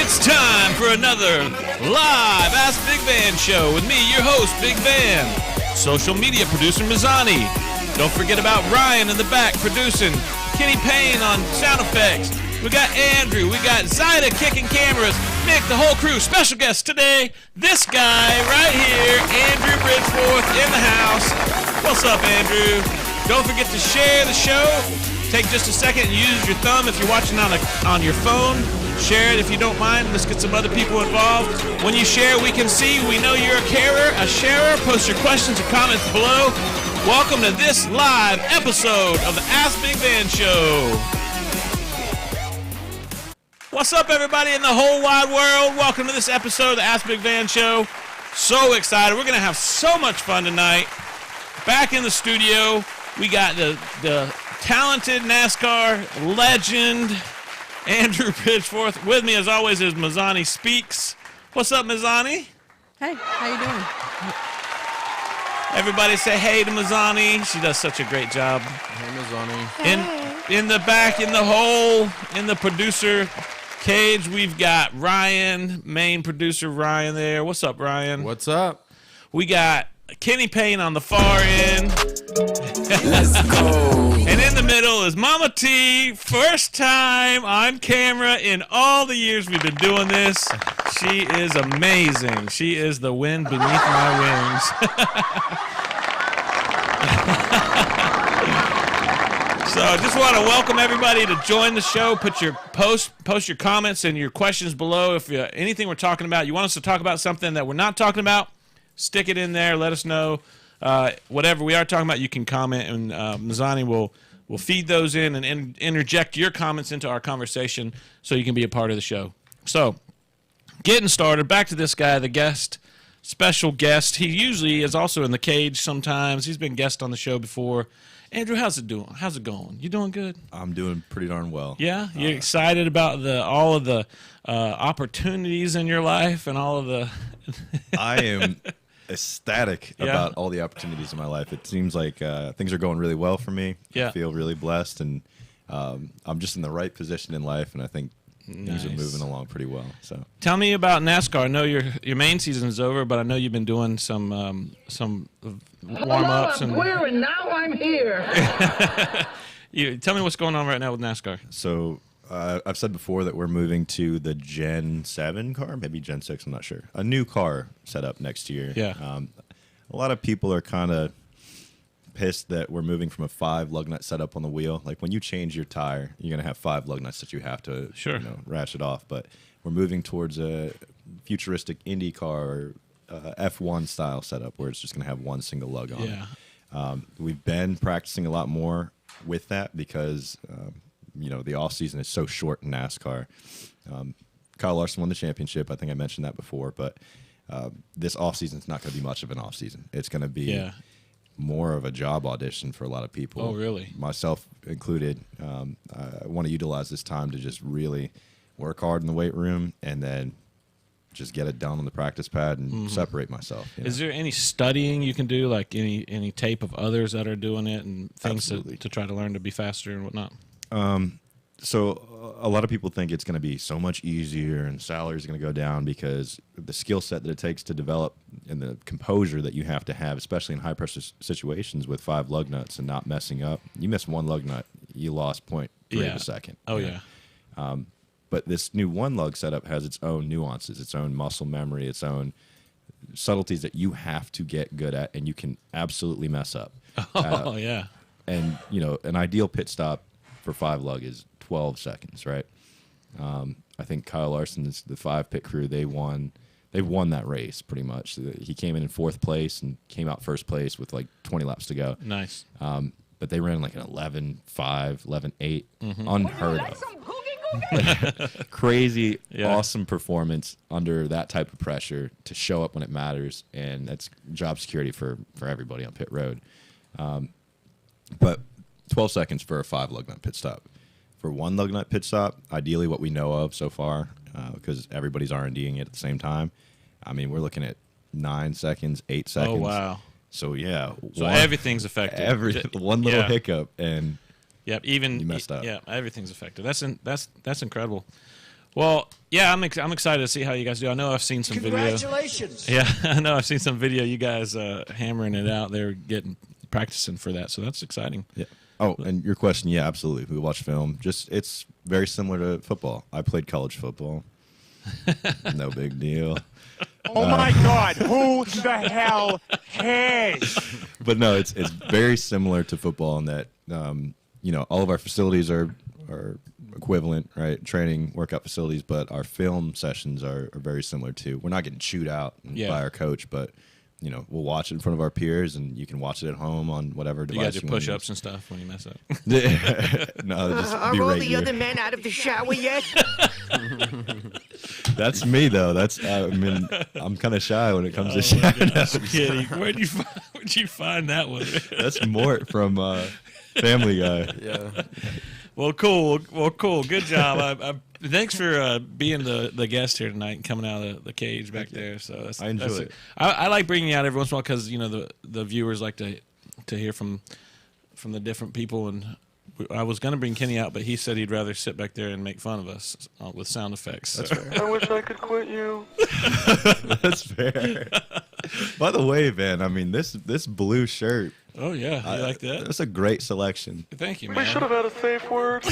It's time for another live Ask Big Van show with me, your host, Big Van. Social media producer, Mazzani. Don't forget about Ryan in the back producing. Kenny Payne on sound effects. We got Andrew. We got Zyda kicking cameras. Nick, the whole crew. Special guest today, this guy right here, Andrew Bridgeforth in the house. What's up, Andrew? Don't forget to share the show. Take just a second and use your thumb if you're watching on your phone. Share it if you don't mind. Let's get some other people involved. When you share, we can see. We know you're a sharer. Post your questions and comments below. Welcome to this live episode of the Ask Big Van Show. What's up, everybody in the whole wide world? Welcome to this episode of the Ask Big Van Show. So excited. We're going to have so much fun tonight. Back in the studio, we got the talented NASCAR legend, Andrew Bridgeforth. With me, as always, is Mazzani Speaks. What's up, Mazzani? Hey, how you doing? Everybody say hey to Mazzani. She does such a great job. Hey, Mazzani. Hey. In the back, in the hole, in the producer cage, we've got Ryan, main producer Ryan there. What's up, Ryan? What's up? We got Kenny Payne on the far end. Let's go. And in the middle is Mama T. First time on camera in all the years we've been doing this. She is amazing. She is the wind beneath my wings. So I just want to welcome everybody to join the show. Post your comments and your questions below. If anything we're talking about, you want us to talk about something that we're not talking about, stick it in there. Let us know. Whatever we are talking about, you can comment, and Mazzani will feed those in and interject your comments into our conversation so you can be a part of the show. So, getting started, back to this guy, the special guest. He usually is also in the cage sometimes. He's been guest on the show before. Andrew, how's it doing? How's it going? You doing good? I'm doing pretty darn well. Yeah? You're excited about all of the opportunities in your life and all of the... I am ecstatic about all the opportunities in my life. It seems like things are going really well for me. Yeah. I feel really blessed, and I'm just in the right position in life, and I think things are moving along pretty well. So, tell me about NASCAR. I know your main season is over, but I know you've been doing some warm-ups. I'm queer, and now I'm here. Tell me what's going on right now with NASCAR. So I've said before that we're moving to the Gen 7 car, maybe Gen 6, I'm not sure. A new car set up next year. Yeah. A lot of people are kind of pissed that we're moving from a 5 lug nut setup on the wheel. Like when you change your tire, you're going to have 5 lug nuts that you have to ratchet off. But we're moving towards a futuristic Indy car, F1 style setup where it's just going to have one single lug on it. We've been practicing a lot more with that because the off season is so short in NASCAR. Kyle Larson won the championship. I think I mentioned that before, but this off season is not going to be much of an off season. It's going to be more of a job audition for a lot of people. Oh, really? Myself included. I want to utilize this time to just really work hard in the weight room and then just get it done on the practice pad and separate myself. Is there any studying you can do, like any tape of others that are doing it and things to try to learn to be faster and whatnot? So a lot of people think it's going to be so much easier and salaries going to go down because the skill set that it takes to develop and the composure that you have to have, especially in high-pressure situations with 5 lug nuts and not messing up. You miss 1 lug nut, you lost 0.3 of a second. Oh, yeah. But this new 1 lug setup has its own nuances, its own muscle memory, its own subtleties that you have to get good at, and you can absolutely mess up. Oh, yeah. And, an ideal pit stop for 5 lug is 12 seconds, right? I think Kyle Larson's the 5 pit crew. They won that race pretty much. He came in 4th place and came out 1st place with like 20 laps to go. Nice. But they ran like an 11.5, 11.8, unheard of. Crazy, awesome performance under that type of pressure to show up when it matters, and that's job security for everybody on pit road. But 12 seconds for a 5 lug nut pit stop. For 1 lug nut pit stop, ideally what we know of so far, because everybody's R&D'ing it at the same time, I mean, we're looking at 9 seconds, 8 seconds. Oh, wow. So, yeah. So everything affected. One little hiccup, and even you messed up. Yeah, everything's affected. That's incredible. Well, yeah, I'm excited to see how you guys do. I know I've seen some video. Congratulations. Yeah, I know I've seen some video. You guys hammering it out there, practicing for that. So that's exciting. Yeah. Oh, and your question, yeah, absolutely. We watch film. It's very similar to football. I played college football. No big deal. Oh my God! Who the hell cares? But no, it's very similar to football in that all of our facilities are equivalent, right? Training, workout facilities, but our film sessions are very similar too. We're not getting chewed out by our coach, but we'll watch it in front of our peers, and you can watch it at home on whatever device. You guys do push-ups and stuff when you mess up. No, just are all the other men out of the shower yet? That's me though. I'm kind of shy when it comes to showering. Kidding. Where'd you find that one? That's Mort from Family Guy. Yeah. Well, cool. Good job. Thanks for being the guest here tonight and coming out of the cage back there. So I enjoy it. I like bringing you out every once in a while because the viewers like to hear from the different people. And I was going to bring Kenny out, but he said he'd rather sit back there and make fun of us with sound effects. That's fair. I wish I could quit you. That's fair. By the way, Van, I mean this blue shirt. Oh yeah, you like that? That's a great selection. Thank you, man. We should have had a safe word.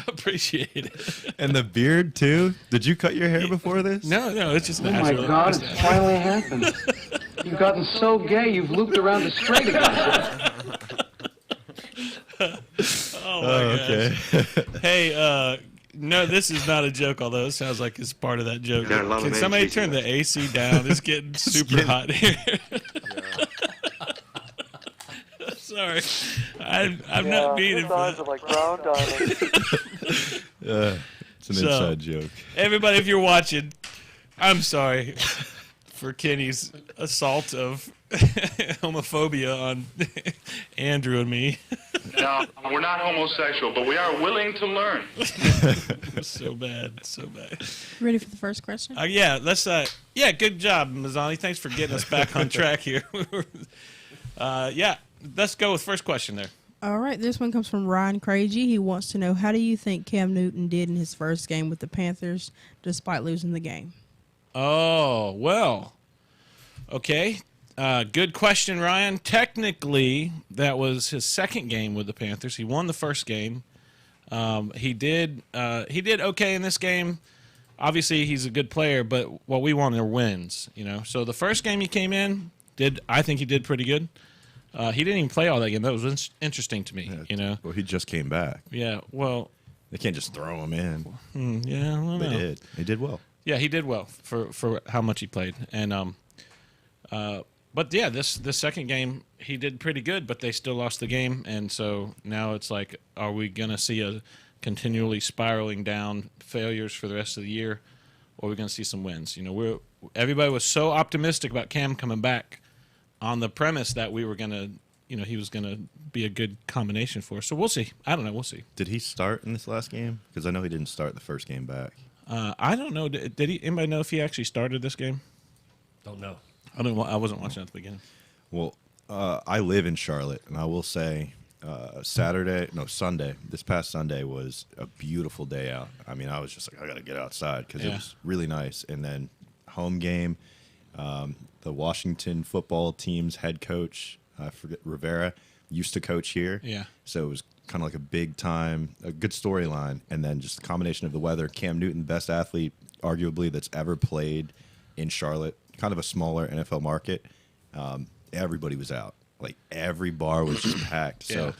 Appreciate it. And the beard too. Did you cut your hair before this? No, it's just Oh natural. my God, it's finally happened. You've gotten so gay, you've looped around the string again. Oh my gosh. Okay. Hey, no, this is not a joke, although it sounds like it's part of that joke. Can somebody turn the AC down? It's getting super hot here. Sorry. I'm not meaning his eyes are like round diamonds. It's an inside joke. Everybody, if you're watching, I'm sorry for Kenny's assault of homophobia on Andrew and me. No, we're not homosexual, but we are willing to learn. So bad. Ready for the first question? Yeah, let's. Good job, Mazzani. Thanks for getting us back on track here. Let's go with first question there. All right, this one comes from Ryan Craigie. He wants to know, how do you think Cam Newton did in his first game with the Panthers, despite losing the game? Oh, well, okay. Good question, Ryan. Technically, that was his second game with the Panthers. He won the first game. He did okay in this game. Obviously, he's a good player, but what we want are wins. So the first game he came in, I think he did pretty good. He didn't even play all that game. That was interesting to me. Well, he just came back. Yeah. Well, they can't just throw him in. Yeah. I don't know. They did. He did well. Yeah, he did well for how much he played, and but yeah, this second game he did pretty good, but they still lost the game, and so now it's like, are we gonna see a continually spiraling down failures for the rest of the year, or are we gonna see some wins? Everybody was so optimistic about Cam coming back on the premise that we were gonna, he was gonna be a good combination for us. So we'll see. I don't know. We'll see. Did he start in this last game? Because I know he didn't start the first game back. I don't know. Did he? Anybody know if he actually started this game? Don't know. I wasn't watching at the beginning. Well, I live in Charlotte, and I will say Sunday, this past Sunday was a beautiful day out. I mean, I was just like, I got to get outside because it was really nice. And then home game, the Washington football team's head coach, I forget, Rivera, used to coach here. Yeah. So it was kind of like a good storyline. And then just the combination of the weather. Cam Newton, best athlete, arguably, that's ever played in Charlotte, kind of a smaller NFL market. Everybody was out. Like, every bar was just packed. So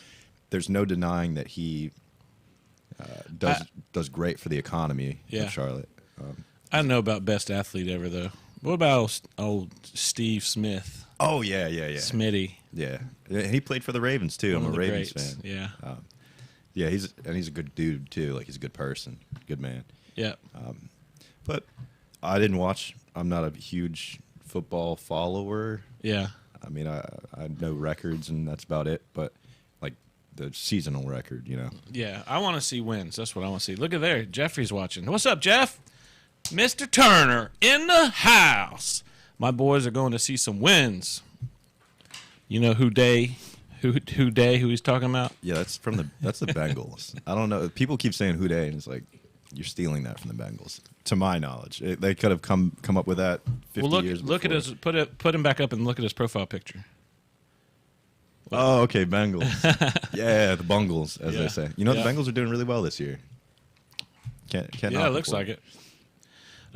there's no denying that he does great for the economy of Charlotte. I don't know about best athlete ever, though. What about old Steve Smith? Oh, yeah. Smitty. Yeah. He played for the Ravens, too. I'm a Ravens greats. fan. Yeah. Yeah, he's a good dude, too. Like, he's a good person. Good man. Yeah. But I didn't watch. I'm not a huge football follower. Yeah. I mean, I know records, and that's about it. But, like, the seasonal record, Yeah, I want to see wins. That's what I want to see. Look at there. Jeffrey's watching. What's up, Jeff? Mr. Turner in the house. My boys are going to see some wins. You know who Who Day? Who he's talking about? Yeah, that's the Bengals. I don't know. People keep saying Who Day, and it's like you're stealing that from the Bengals. To my knowledge, they could have come up with that 50 years before. Look at his put him back up and look at his profile picture. Oh, okay, Bengals. Yeah, the Bungles, as they say. You know, Yeah. the Bengals are doing really well this year. Can't Yeah, it looks like it.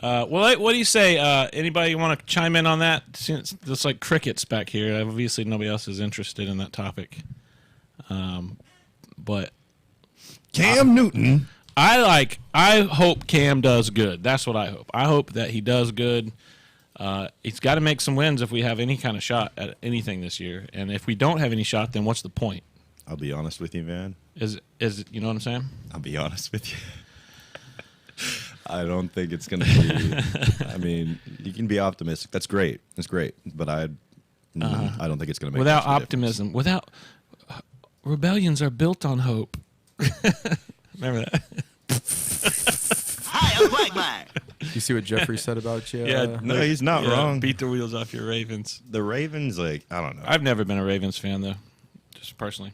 Well, what do you say? Anybody want to chime in on that? Since it's like crickets back here. Obviously, nobody else is interested in that topic. But Cam Newton. I hope Cam does good. That's what I hope. I hope that he does good. He's got to make some wins if we have any kind of shot at anything this year. And if we don't have any shot, then what's the point? I'll be honest with you, man. Is you know what I'm saying? I'll be honest with you. I don't think it's going to be. I mean, you can be optimistic. That's great. That's great. But I don't think it's going to make without much optimism. Without rebellions are built on hope. Remember that? Hi, I'm Quagmire. You see what Jeffrey said about you? Yeah, No, he's not wrong. Beat the wheels off your Ravens. The Ravens, like, I don't know. I've never been a Ravens fan though, just personally.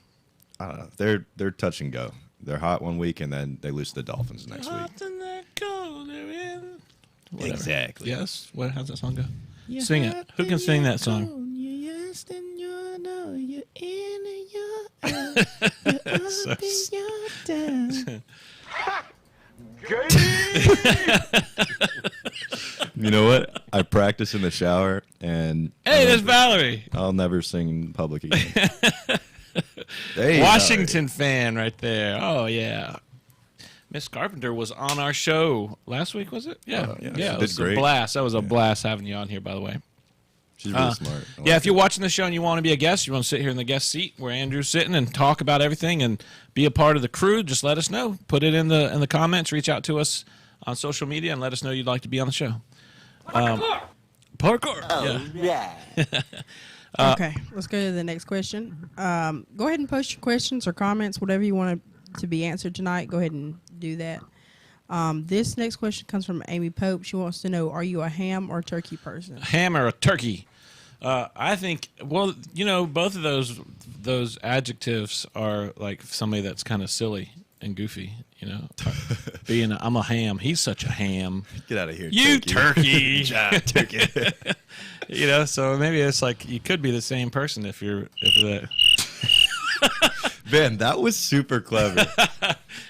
I don't know. They're touch and go. They're hot one week and then they lose to the Dolphins next week. Exactly. Yes. How's that song go? Sing it. Who can sing that song? You know what? I practice in the shower and Hey, there's Valerie. I'll never sing in public again. Hey, Washington fan right there. Oh yeah. Miss Carpenter was on our show last week, was it? Yeah. Yeah, Yeah, she it did was great. a blast. That was a blast having you on here, by the way. She's really smart. Yeah, if you're watching the show and you want to be a guest, you want to sit here in the guest seat where Andrew's sitting and talk about everything and be a part of the crew, just let us know. Put it in the comments. Reach out to us on social media and let us know you'd like to be on the show. Parkour. Yeah. Okay, let's go to the next question. Go ahead and post your questions or comments, whatever you want to be answered tonight. Go ahead and do that. This next question comes from Amy Pope. She wants to know, are you a ham or turkey person? Ham or a turkey? I think, well, you know, both of those adjectives are like somebody that's kind of silly and goofy, you know. I'm a ham. He's such a ham. Get out of here, you turkey. turkey. You know, so maybe it's like you could be the same person if that. Ben, that was super clever.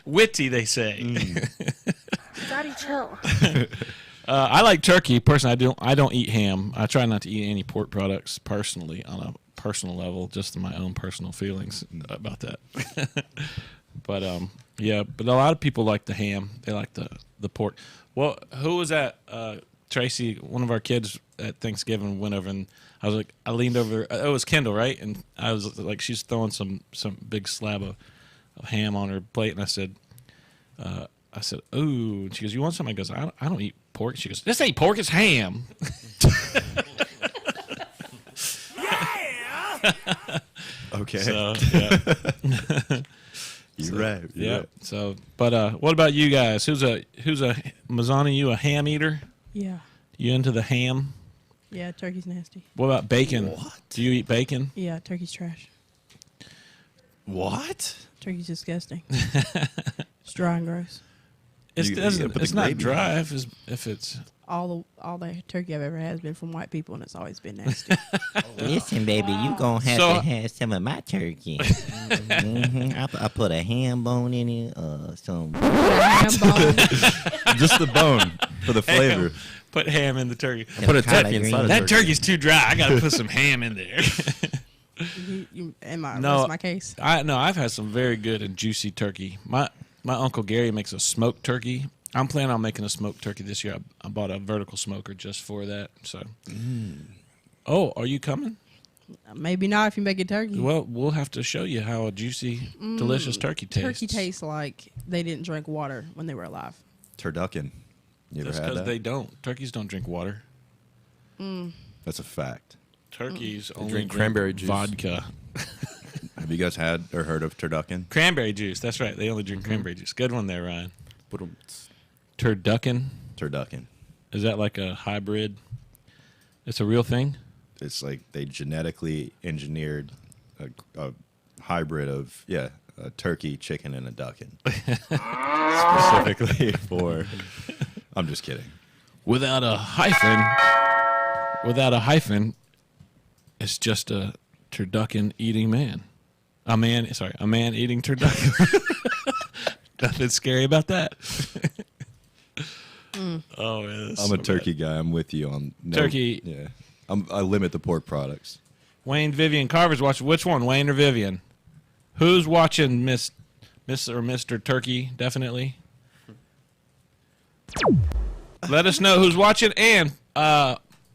Witty, they say. Daddy, chill. I like turkey. Personally, I don't eat ham. I try not to eat any pork products personally on a personal level, just in my own personal feelings about that. But yeah, but a lot of people like the ham. They like the pork. Well, who was that? Tracy, one of our kids at Thanksgiving went over and I leaned over. It was Kendall, right? And I was like, she's throwing some big slab of ham on her plate, and I said, "Ooh." And she goes, "You want something?" I goes, "I don't eat pork." She goes, "This ain't pork, it's ham." Okay. So, yeah. You're right. Yeah. Right. So, but what about you guys? Who's a Mazzani? You a ham eater? Yeah. You into the ham? Yeah, turkey's nasty. What about bacon? What? Do you eat bacon? Yeah, turkey's trash. What? Turkey's disgusting. It's dry and gross. It's not dry if it's All the turkey I've ever had has been from white people, and it's always been nasty. Listen, baby, you gonna have to have some of my turkey. I put a ham bone in it, some Ham bone. Just the bone for the flavor. Put ham in the turkey. Put a turkey inside of That turkey. turkey's too dry. I got to put some ham in there. That's my case. I've had some very good and juicy turkey. My Uncle Gary makes a smoked turkey. I'm planning on making a smoked turkey this year. I bought a vertical smoker just for that. So, Oh, are you coming? Maybe not if you make it turkey. Well, we'll have to show you how a juicy, delicious turkey tastes. Turkey tastes like they didn't drink water when they were alive. Turducken. You ever That's had because that? they don't. Turkeys don't drink water. That's a fact. Turkeys only drink cranberry juice. Vodka. Have you guys had or heard of turducken? Cranberry juice. That's right. They only drink cranberry juice. Good one there, Ryan. Ba-dum-ts. Turducken. Turducken. Is that like a hybrid? It's a real thing? It's like they genetically engineered a hybrid of a turkey, chicken, and a ducking. Specifically for. I'm just kidding. Without a hyphen, it's just a turducken eating man. A man eating turducken. Nothing scary about that. Oh, man, I'm a turkey guy. I'm with you on turkey. Yeah, I limit the pork products. Wayne, Vivian Carver's watching. Which one, Wayne or Vivian? Who's watching Miss or Mr. Turkey? Definitely. Let us know who's watching, and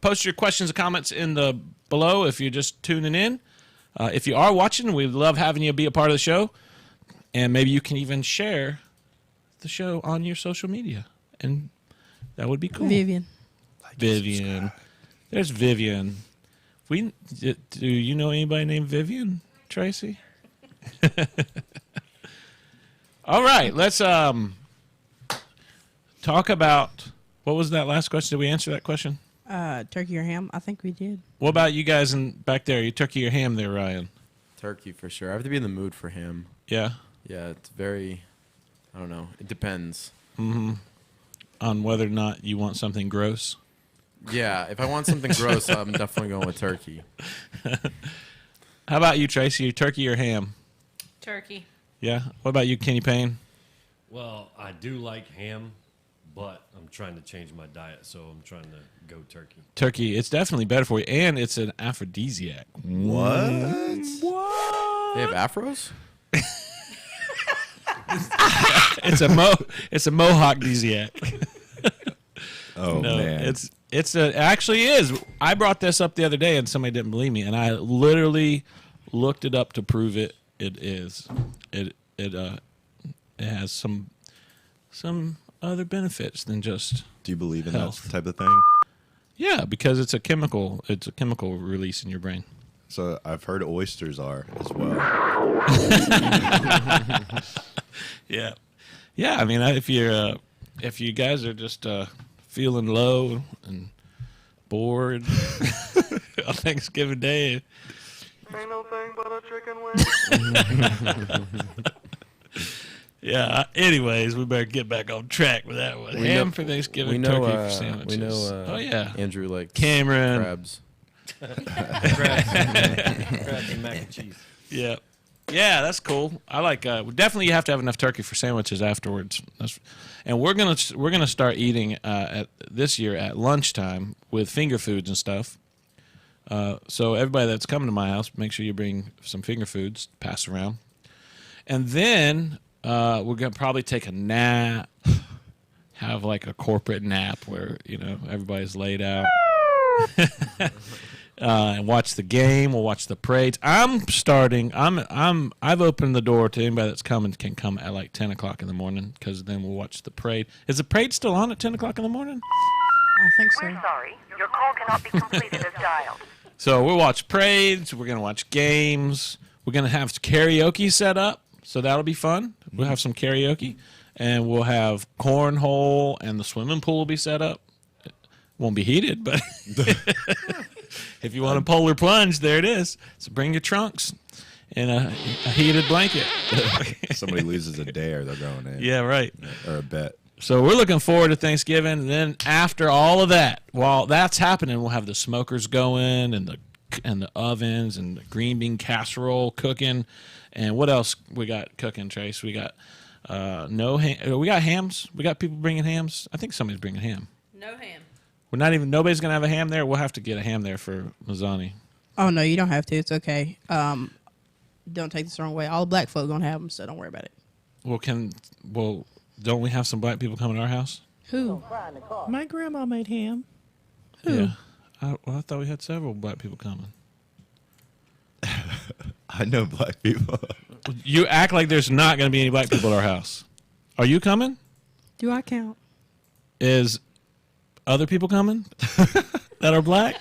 post your questions and comments in the below if you're just tuning in. If you are watching, we'd love having you be a part of the show, and maybe you can even share the show on your social media, and that would be cool. Vivian. There's Vivian. Do you know anybody named Vivian, Tracy? All right, let's talk about, what was that last question? Did we answer that question? Turkey or ham? I think we did. What about you guys back there? You turkey or ham there, Ryan? Turkey for sure. I have to be in the mood for ham. Yeah? Yeah, it's very, I don't know. It depends. Mm-hmm. On whether or not you want something gross? Yeah, if I want something gross, I'm definitely going with turkey. How about you, Tracy? Turkey or ham? Turkey. Yeah? What about you, Kenny Payne? Well, I do like ham, but I'm trying to change my diet, so I'm trying to go turkey. Turkey, it's definitely better for you, and it's an aphrodisiac. What? They have afros? It's a mohawk-disiac. Oh, no, man. It actually is. I brought this up the other day, and somebody didn't believe me, and I literally looked it up to prove it. It is. It has some other benefits than just. Do you believe in health. that type of thing? Yeah, because it's a chemical. It's a chemical release in your brain. So I've heard oysters are as well. Yeah, yeah. I mean, if you guys are just feeling low and bored on Thanksgiving Day. Ain't no thing but a chicken wing. Yeah. Anyways, we better get back on track with that one. Ham for Thanksgiving, turkey for sandwiches. We know. Oh yeah, Andrew likes Cameron crabs. Crabs and mac and cheese. Yeah. Yeah, that's cool. I like. Definitely, you have to have enough turkey for sandwiches afterwards. And we're gonna start eating this year at lunchtime with finger foods and stuff. So everybody that's coming to my house, make sure you bring some finger foods, pass around, and then we're gonna probably take a nap, have like a corporate nap where everybody's laid out. And watch the game. We'll watch the parades. I've opened the door to anybody that's coming can come at like 10 o'clock in the morning because then we'll watch the parade. Is the parade still on at 10 o'clock in the morning? I think so. We're sorry. Your call cannot be completed as dialed. So we'll watch parades. We're gonna watch games. We're gonna have karaoke set up, so that'll be fun. We'll have some karaoke, and we'll have cornhole, and the swimming pool will be set up. It won't be heated, but. If you want a polar plunge, there it is. So bring your trunks and a heated blanket. Somebody loses a dare, they're going in. Yeah, right. Or a bet. So we're looking forward to Thanksgiving. And then after all of that, while that's happening, we'll have the smokers going and the ovens and the green bean casserole cooking. And what else we got cooking, Trace? We got we got hams. We got people bringing hams. I think somebody's bringing ham. No ham. Nobody's gonna have a ham there. We'll have to get a ham there for Mazzani. Oh no, you don't have to. It's okay. Don't take this the wrong way. All the black folk gonna have them, so don't worry about it. Well, don't we have some black people coming to our house? Who? My grandma made ham. Who? Yeah. I thought we had several black people coming. I know black people. You act like there's not going to be any black people at our house. Are you coming? Do I count? Is other people coming that are black?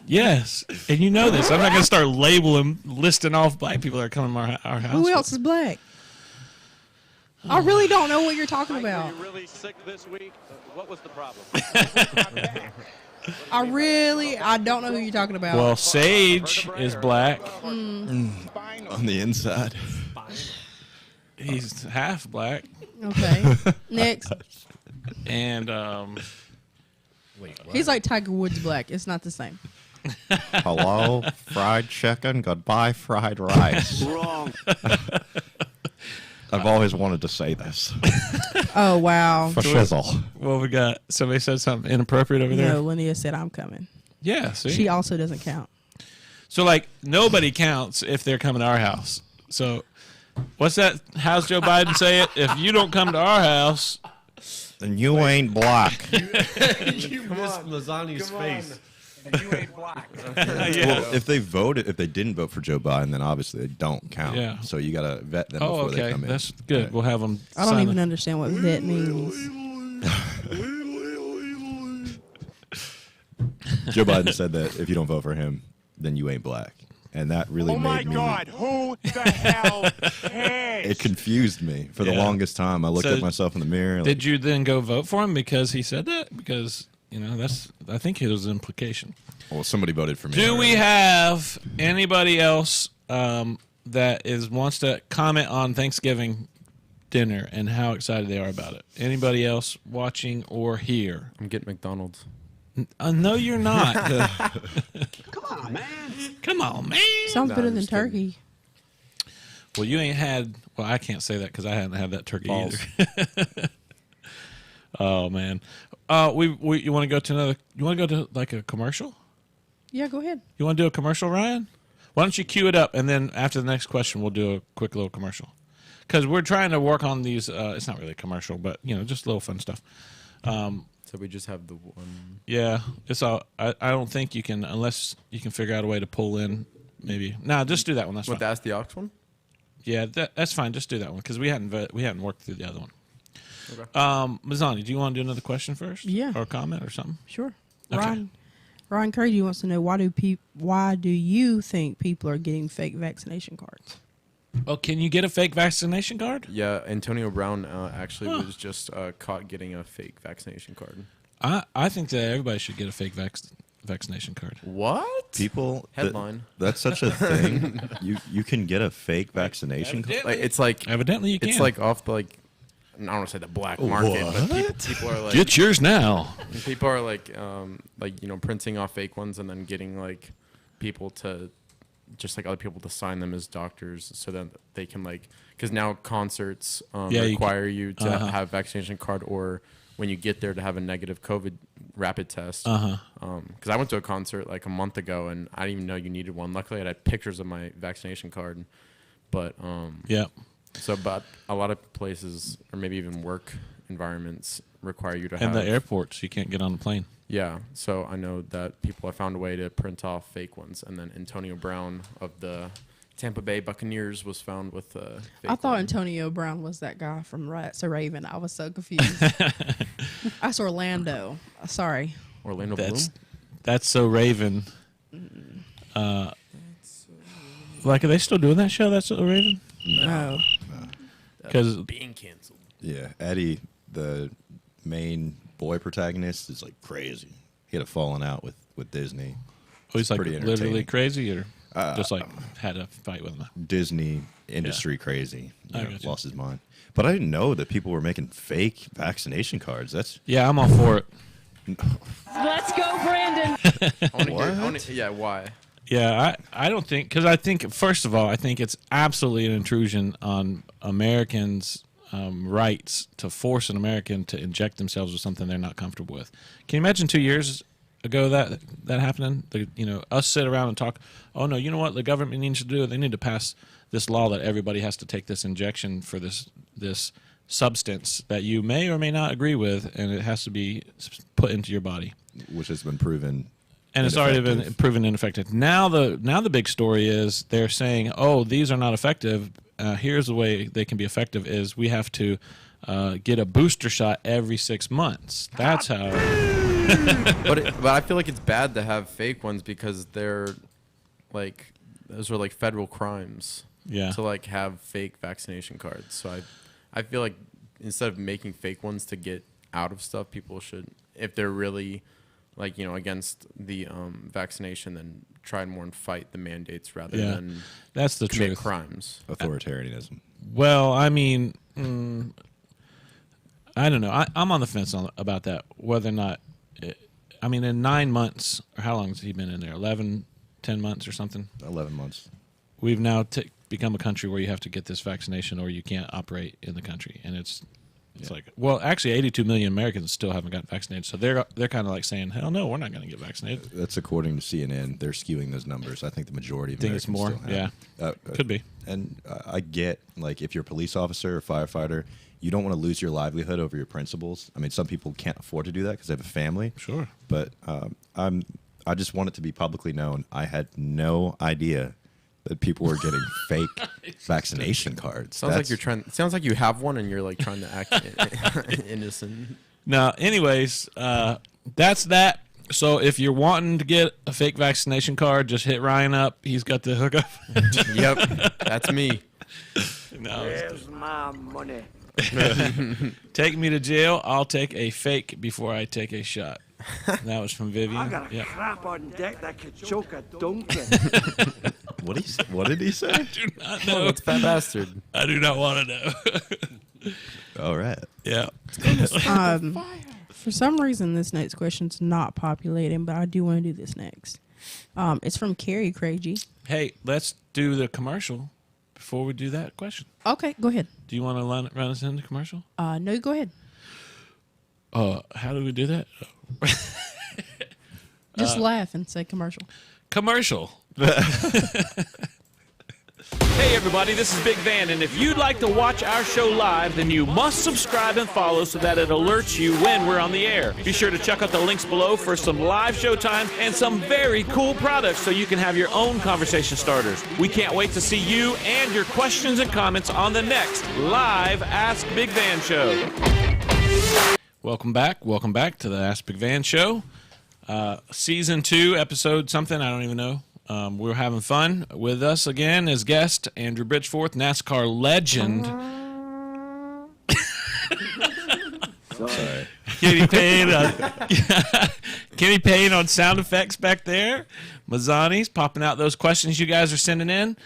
Yes. And you know this. I'm not going to start listing off black people that are coming to our house. Who else is black? I really don't know what you're talking about. Were you really sick this week? What was the problem? I don't know who you're talking about. Well, Sage is black. On the inside. He's half black. Okay. Next. And Wait, what? He's like Tiger Woods black. It's not the same. Hello, fried chicken. Goodbye, fried rice. Wrong. I've always wanted to say this. Oh, wow. For shizzle. well, we got somebody said something inappropriate over there. No, Linnea said I'm coming. Yeah, see. She also doesn't count. So like nobody counts if they're coming to our house. So what's that? How's Joe Biden say it? If you don't come to our house, then you ain't black. You missed Mazzani's face. You ain't black. yeah. Well, if they didn't vote for Joe Biden, then obviously they don't count. Yeah. So you got to vet them Oh, before okay. they come in. That's good. Yeah. We'll have them. I don't even understand what vet means. Joe Biden said that if you don't vote for him, then you ain't black. And that really Oh my made me... God, who the hell cares? It confused me for the longest time. I looked So at myself in the mirror. Did you then go vote for him because he said that? Because, I think it was an implication. Well, somebody voted for me. Do we have anybody else that wants to comment on Thanksgiving dinner and how excited they are about it? Anybody else watching or here? I'm getting McDonald's. No, you're not. Come on, man. Come on, man. Sounds No, better I'm than just kidding. turkey. Well, you ain't had. Well, I can't say that because I hadn't had that turkey Balls. either. Oh man, you want to go to another? You want to go to like a commercial? Yeah, go ahead. You want to do a commercial, Ryan? Why don't you cue it up, and then after the next question, we'll do a quick little commercial. Because we're trying to work on these. It's not really a commercial, but just a little fun stuff. So we just have the one. Yeah, it's all. I don't think you can unless you can figure out a way to pull in. Maybe just do that one. That's What, fine. that's the aux one? Yeah, that's fine. Just do that one because we hadn't worked through the other one. Okay. Mazzani, do you want to do another question first? Yeah. Or a comment or something? Sure. Okay. Ryan Crazy wants to know why do you think people are getting fake vaccination cards? Oh, can you get a fake vaccination card? Yeah, Antonio Brown actually was just caught getting a fake vaccination card. I think that everybody should get a fake vaccination card. What? People Headline. That's such a thing. you can get a fake vaccination card. Like it's like Evidently you can. It's like off the I don't want to say the black market, but people are like get yours now. People are like printing off fake ones and then getting like people to just like other people to sign them as doctors so that they can because now concerts require you to have vaccination card or when you get there to have a negative COVID rapid test. Because I went to a concert like a month ago and I didn't even know you needed one. Luckily, I had pictures of my vaccination card, but yeah. So, but a lot of places or maybe even work environments require you to have. And the airports, you can't get on the plane. Yeah, so I know that people have found a way to print off fake ones, and then Antonio Brown of the Tampa Bay Buccaneers was found with a fake I thought one. Antonio Brown was that guy from That's a Raven. I was so confused. That's Orlando. Sorry. Orlando Bloom? That's so Raven. Are they still doing that show? That's so Raven? No. Because being canceled. Yeah, Eddie, the main boy protagonist, is like crazy. He had a falling out with Disney. Oh, he's like pretty literally entertaining. crazy, or just like had a fight with him. Disney industry crazy. I gotcha. Lost his mind. But I didn't know that people were making fake vaccination cards. That's I'm all for it. Let's go, Brandon. Yeah, why? Yeah, I don't think because I think first of all I think it's absolutely an intrusion on Americans' rights to force an American to inject themselves with something they're not comfortable with. Can you imagine 2 years ago that happening? Us sit around and talk. Oh no, you know what the government needs to do? They need to pass this law that everybody has to take this injection for this substance that you may or may not agree with, and it has to be put into your body, which has been proven. And it's already been proven ineffective. Now the big story is they're saying, oh, these are not effective. Here's the way they can be effective is we have to get a booster shot every 6 months. That's how. But I feel like it's bad to have fake ones because they're those are like federal crimes. Yeah. To have fake vaccination cards. So I feel like instead of making fake ones to get out of stuff, people should, if they're really like, against the vaccination than try more and fight the mandates rather than that's the commit truth. crimes. Authoritarianism. Well, I mean, I don't know. I'm on the fence about that, whether or not. In 9 months, or how long has he been in there? 11, 10 months or something? 11 months. We've now become a country where you have to get this vaccination or you can't operate in the country. And it's like, well, actually 82 million Americans still haven't gotten vaccinated. So they're kind of like saying, hell no, we're not going to get vaccinated. That's according to CNN. They're skewing those numbers. I think the majority of Americans it's more? still have. Yeah. Could be. And I get, like, if you're a police officer or firefighter, you don't want to lose your livelihood over your principles. I mean, some people can't afford to do that because they have a family. Sure. But I just want it to be publicly known. I had no idea that people were getting fake vaccination cards. Sounds like you have one and you're like trying to act innocent. No, anyways, that's that. So if you're wanting to get a fake vaccination card, just hit Ryan up. He's got the hookup. Yep, that's me. No, Where's my money? Take me to jail. I'll take a fake before I take a shot. That was from Vivian. I got a crap on deck that could choke a donkey. What did he say? I do not know. It's fat bastard. I do not want to know. All right. Yeah. For some reason, this next question's not populating, but I do want to do this next. It's from Carrie Craigie. Hey, let's do the commercial before we do that question. Okay, go ahead. Do you want to run us into the commercial? No, go ahead. How do we do that? Just laugh and say commercial. Commercial. Hey everybody, this is Big Van, and if you'd like to watch our show live, then you must subscribe and follow so that it alerts you when we're on the air. Be sure to check out the links below for some live show times and some very cool products so you can have your own conversation starters. We can't wait to see you and your questions and comments on the next live Ask Big Van show. Welcome back to the Ask Big Van show. Season 2, episode something, I don't even know. We're having fun. With us again as guest, Andrew Bridgeforth, NASCAR legend. Sorry. Kenny Payne on sound effects back there. Mazzani's popping out those questions you guys are sending in.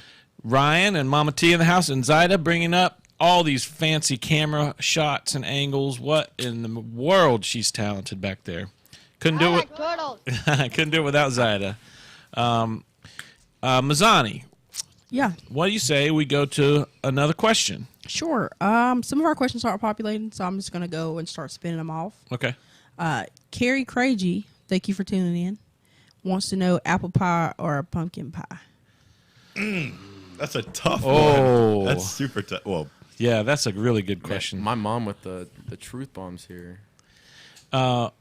Ryan and Mama T in the house, and Zaida bringing up all these fancy camera shots and angles. What in the world? She's talented back there. Couldn't do it. Couldn't do it without Zaida. Mazzani. Yeah. What do you say we go to another question? Sure. Some of our questions aren't populating, so I'm just going to go and start spinning them off. Okay. Carrie Craigie, thank you for tuning in, wants to know apple pie or pumpkin pie. That's a tough one. That's super tough. Well, yeah, that's a really good question. My mom with the truth bombs here. I'm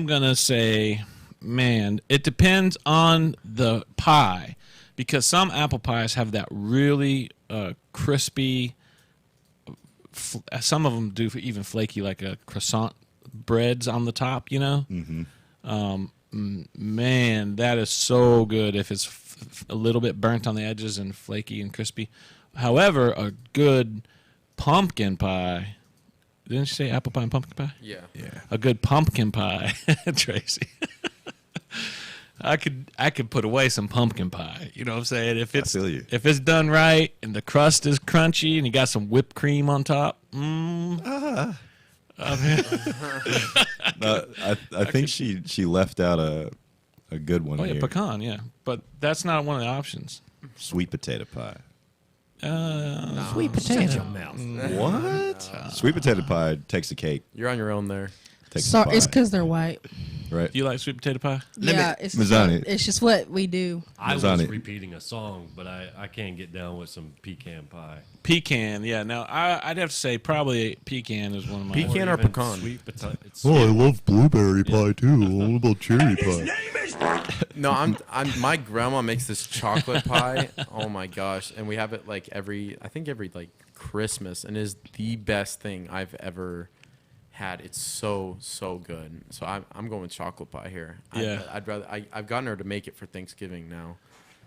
gonna say, man, it depends on the pie, because some apple pies have that really crispy. Some of them do even flaky, like a croissant breads on the top. You know, man, that is so good if it's a little bit burnt on the edges and flaky and crispy. However, a good pumpkin pie. Didn't you say apple pie and pumpkin pie? Yeah. A good pumpkin pie, Tracy. I could put away some pumpkin pie. You know what I'm saying? If it's done right and the crust is crunchy and you got some whipped cream on top. I think she left out a good one here. Pecan, yeah. But that's not one of the options. Sweet potato pie. Sweet potato. What? Sweet potato pie takes the cake. You're on your own there. So it's because they're white. Right. Do you like sweet potato pie? Yeah, it's just what we do. I was repeating a song, but I can't get down with some pecan pie. Pecan, yeah. Now I'd have to say probably pecan is one of my pecan or pecan. Sweet potato. I love blueberry pie too. What about cherry pie? No, I'm my grandma makes this chocolate pie. Oh my gosh, and we have it like every like Christmas, and it is the best thing I've ever had. It's so good. So I'm going with chocolate pie here. Yeah, I'd rather. I've gotten her to make it for Thanksgiving now.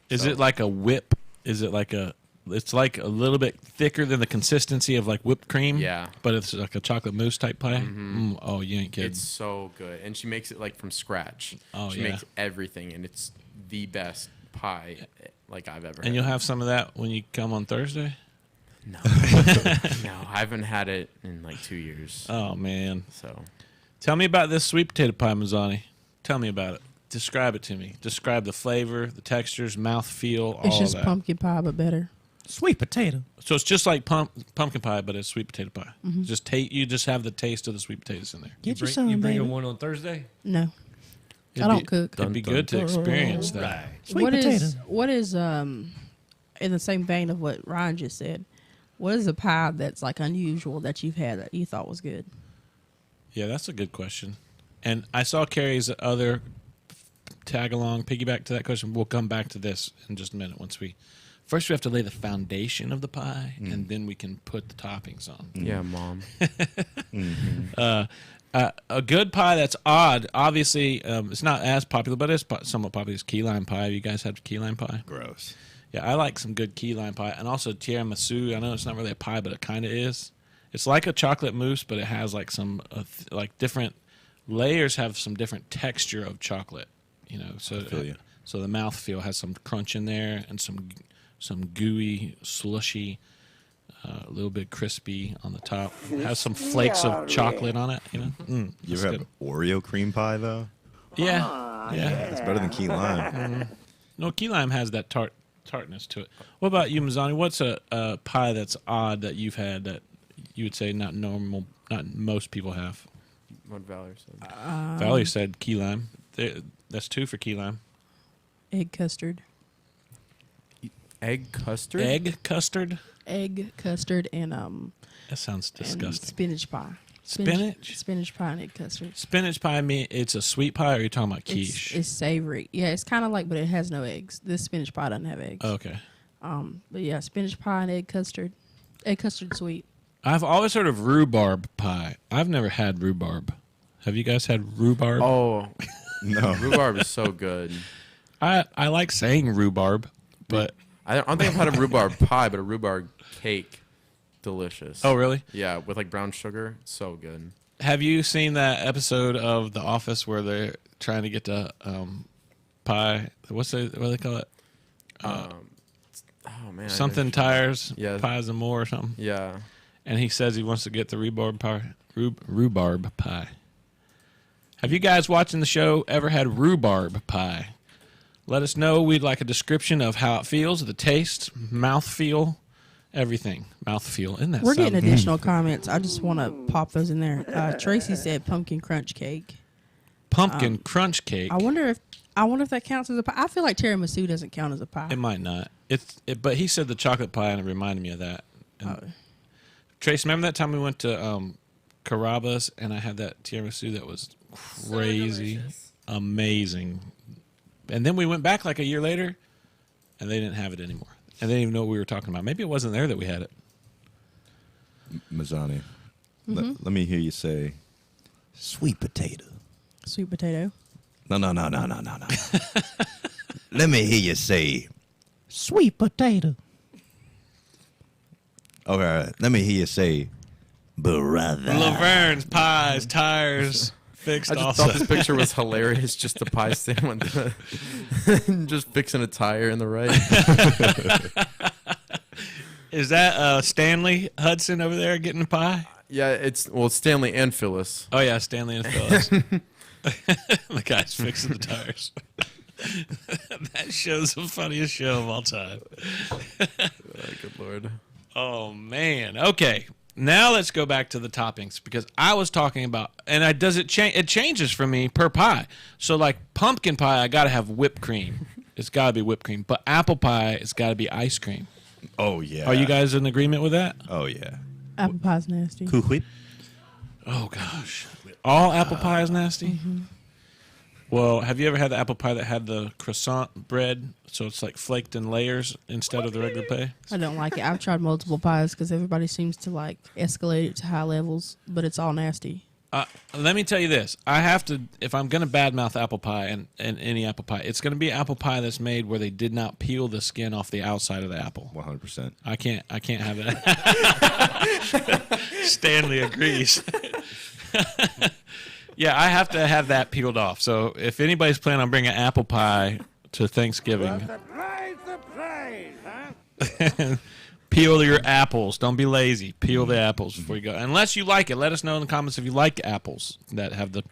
Is it like a whip? Is it like a it's like a little bit thicker than the consistency of like whipped cream. Yeah. But it's like a chocolate mousse type pie. Mm-hmm. Oh, you ain't kidding. It's so good. And she makes it like from scratch. Oh, she yeah. makes everything, and it's the best pie like I've ever had. And you'll have some of that when you come on Thursday? No. No, I haven't had it in like 2 years. Oh, man. So, tell me about this sweet potato pie, Mazzani. Tell me about it. Describe it to me. Describe the flavor, the textures, mouthfeel, all It's just that. pumpkin pie, but better. Sweet potato. So it's just like pumpkin pie, but it's sweet potato pie. Mhm. Just you just have the taste of the sweet potatoes in there. Get you some, You bringing baby. one on Thursday? No. I don't cook. It'd be good to experience that. Right. What is in the same vein of what Ryan just said? What is a pie that's like unusual that you've had that you thought was good? Yeah, that's a good question. And I saw Carrie's other tag along, piggyback to that question. We'll come back to this in just a minute. First we have to lay the foundation of the pie, and then we can put the toppings on. yeah, Mom. A good pie that's odd. Obviously, it's not as popular, but it's somewhat popular. Is key lime pie. You guys have key lime pie? Gross. Yeah, I like some good key lime pie, and also tiramisu. I know it's not really a pie, but it kind of is. It's like a chocolate mousse, but it has like some like different layers have some different texture of chocolate. You know, so so the mouthfeel has some crunch in there and some gooey, slushy, a little bit crispy on the top. It has some flakes of chocolate on it. You know, You ever have Oreo cream pie though? Yeah, yeah, it's better than key lime. No, key lime has that tartness to it. What about you, Mazzani? What's a pie that's odd that you've had that you would say not normal, not most people have? What Valerie said. Valerie said key lime. That's 2 for key lime. Egg custard. Egg custard? Egg custard? Egg custard and That sounds disgusting. and spinach pie. Spinach? Spinach pie and egg custard. Spinach pie, it's a sweet pie, or are you talking about quiche? It's savory. Yeah, it's kind of like, but it has no eggs. This spinach pie doesn't have eggs. Okay. But yeah, spinach pie and egg custard. Egg custard sweet. I've always heard of rhubarb pie. I've never had rhubarb. Have you guys had rhubarb? Oh, no. Rhubarb is so good. I like saying rhubarb, but I don't think I've had a rhubarb pie, but a rhubarb cake. Delicious. Oh, really? Yeah, with like brown sugar. So good. Have you seen that episode of The Office where they're trying to get to pie? What do they call it? Oh man, Something tires, Yeah. pies and more or something. Yeah. And he says he wants to get the rhubarb pie. Rhubarb pie. Have you guys watching the show ever had rhubarb pie? Let us know. We'd like a description of how it feels, the taste, mouthfeel, everything. Mouthfeel. Isn't that We're getting something? additional comments. I just want to pop those in there. Tracy said pumpkin crunch cake. Pumpkin crunch cake. I wonder if that counts as a pie. I feel like tiramisu doesn't count as a pie. It might not. But he said the chocolate pie, and it reminded me of that. And Trace, remember that time we went to Carrabba's, and I had that tiramisu that was crazy, amazing. And then we went back like a year later, and they didn't have it anymore. And they didn't even know what we were talking about. Maybe it wasn't there that we had it. Mazzani, let me hear you say sweet potato. Sweet potato. No. Let me hear you say sweet potato. Okay, let me hear you say brother. Laverne's pies, tires, fixed. I just also. thought this picture was hilarious. Just the pie stand just fixing a tire in the right. Is that Stanley Hudson over there getting a pie? Yeah, it's Stanley and Phyllis. Oh yeah, Stanley and Phyllis. The guy's fixing the tires. That show's the funniest show of all time. Good Lord. Oh man. Okay. Now let's go back to the toppings, because I was talking about, and does it change? It changes for me per pie. So like pumpkin pie, I gotta have whipped cream. It's gotta be whipped cream. But apple pie, it's gotta be ice cream. Oh yeah. Are you guys in agreement with that? Oh yeah. Apple pie's nasty. Cool whip. Oh gosh. All apple pie is nasty? Mm-hmm. Well, have you ever had the apple pie that had the croissant bread, so it's like flaked in layers instead of the regular pie? I don't like it. I've tried multiple pies because everybody seems to like escalate it to high levels, but it's all nasty. Let me tell you this. I have to, if I'm going to badmouth apple pie and any apple pie, it's going to be apple pie that's made where they did not peel the skin off the outside of the apple. 100%. I can't have that. Stanley agrees. Yeah, I have to have that peeled off. So if anybody's planning on bringing apple pie to Thanksgiving, peel your apples. Don't be lazy. Peel the apples before you go. Unless you like it. Let us know in the comments if you like apples that have the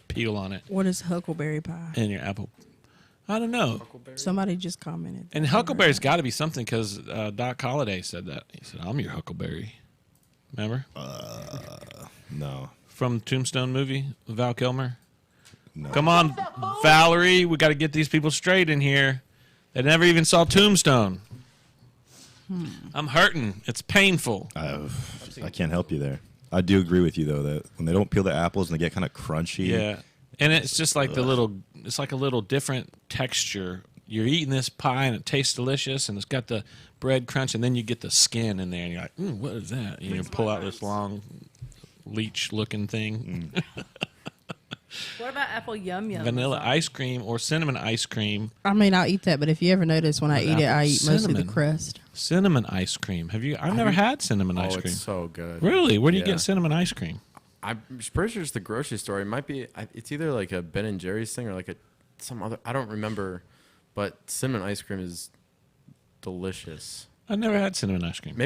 peel on it. What is huckleberry pie? In your apple. I don't know. Somebody just commented. And huckleberry's got to be something because Doc Holliday said that. He said, I'm your huckleberry. Remember? No. From Tombstone movie, Val Kilmer? No. Come on, Valerie. We got to get these people straight in here. They never even saw Tombstone. I'm hurting. It's painful. I can't help you there. I do agree with you though that when they don't peel the apples and they get kind of crunchy. Yeah, and it's just like it's like a little different texture. You're eating this pie and it tastes delicious and it's got the bread crunch and then you get the skin in there and you're like, what is that? And you pull out this long leech-looking thing. What about apple yum yum? Vanilla ice cream or cinnamon ice cream. I mean, I'll eat that, but if you ever notice when I eat it, I eat mostly the crust. Cinnamon ice cream. I've never had cinnamon ice cream. It's so good. Really? Where do you get cinnamon ice cream? I'm pretty sure it's the grocery store. It might be. It's either like a Ben and Jerry's thing or like some other. I don't remember, but cinnamon ice cream is delicious. I've never had cinnamon ice cream.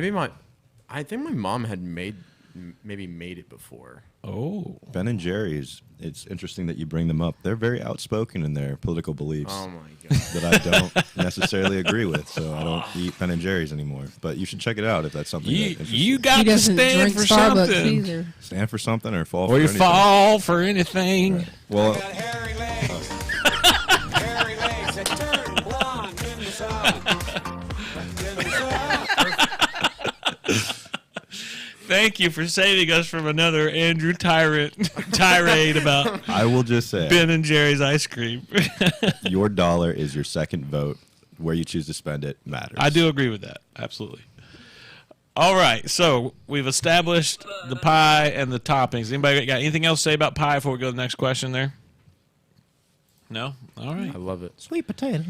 I think my mom had made it before. Oh, Ben and Jerry's. It's interesting that you bring them up. They're very outspoken in their political beliefs. Oh my god! That I don't necessarily agree with, so I don't eat Ben and Jerry's anymore. But you should check it out if that's something. You got to stand for Starbucks something. Either. Stand for something or fall or for you anything. fall for anything. Right. Well. Hairy legs that turn blonde in the sun. Thank you for saving us from another Andrew tirade about I will just say Ben and Jerry's ice cream. Your dollar is your second vote. Where you choose to spend it matters. I do agree with that. Absolutely. All right. So we've established the pie and the toppings. Anybody got anything else to say about pie before we go to the next question there? No? All right. I love it. Sweet potato.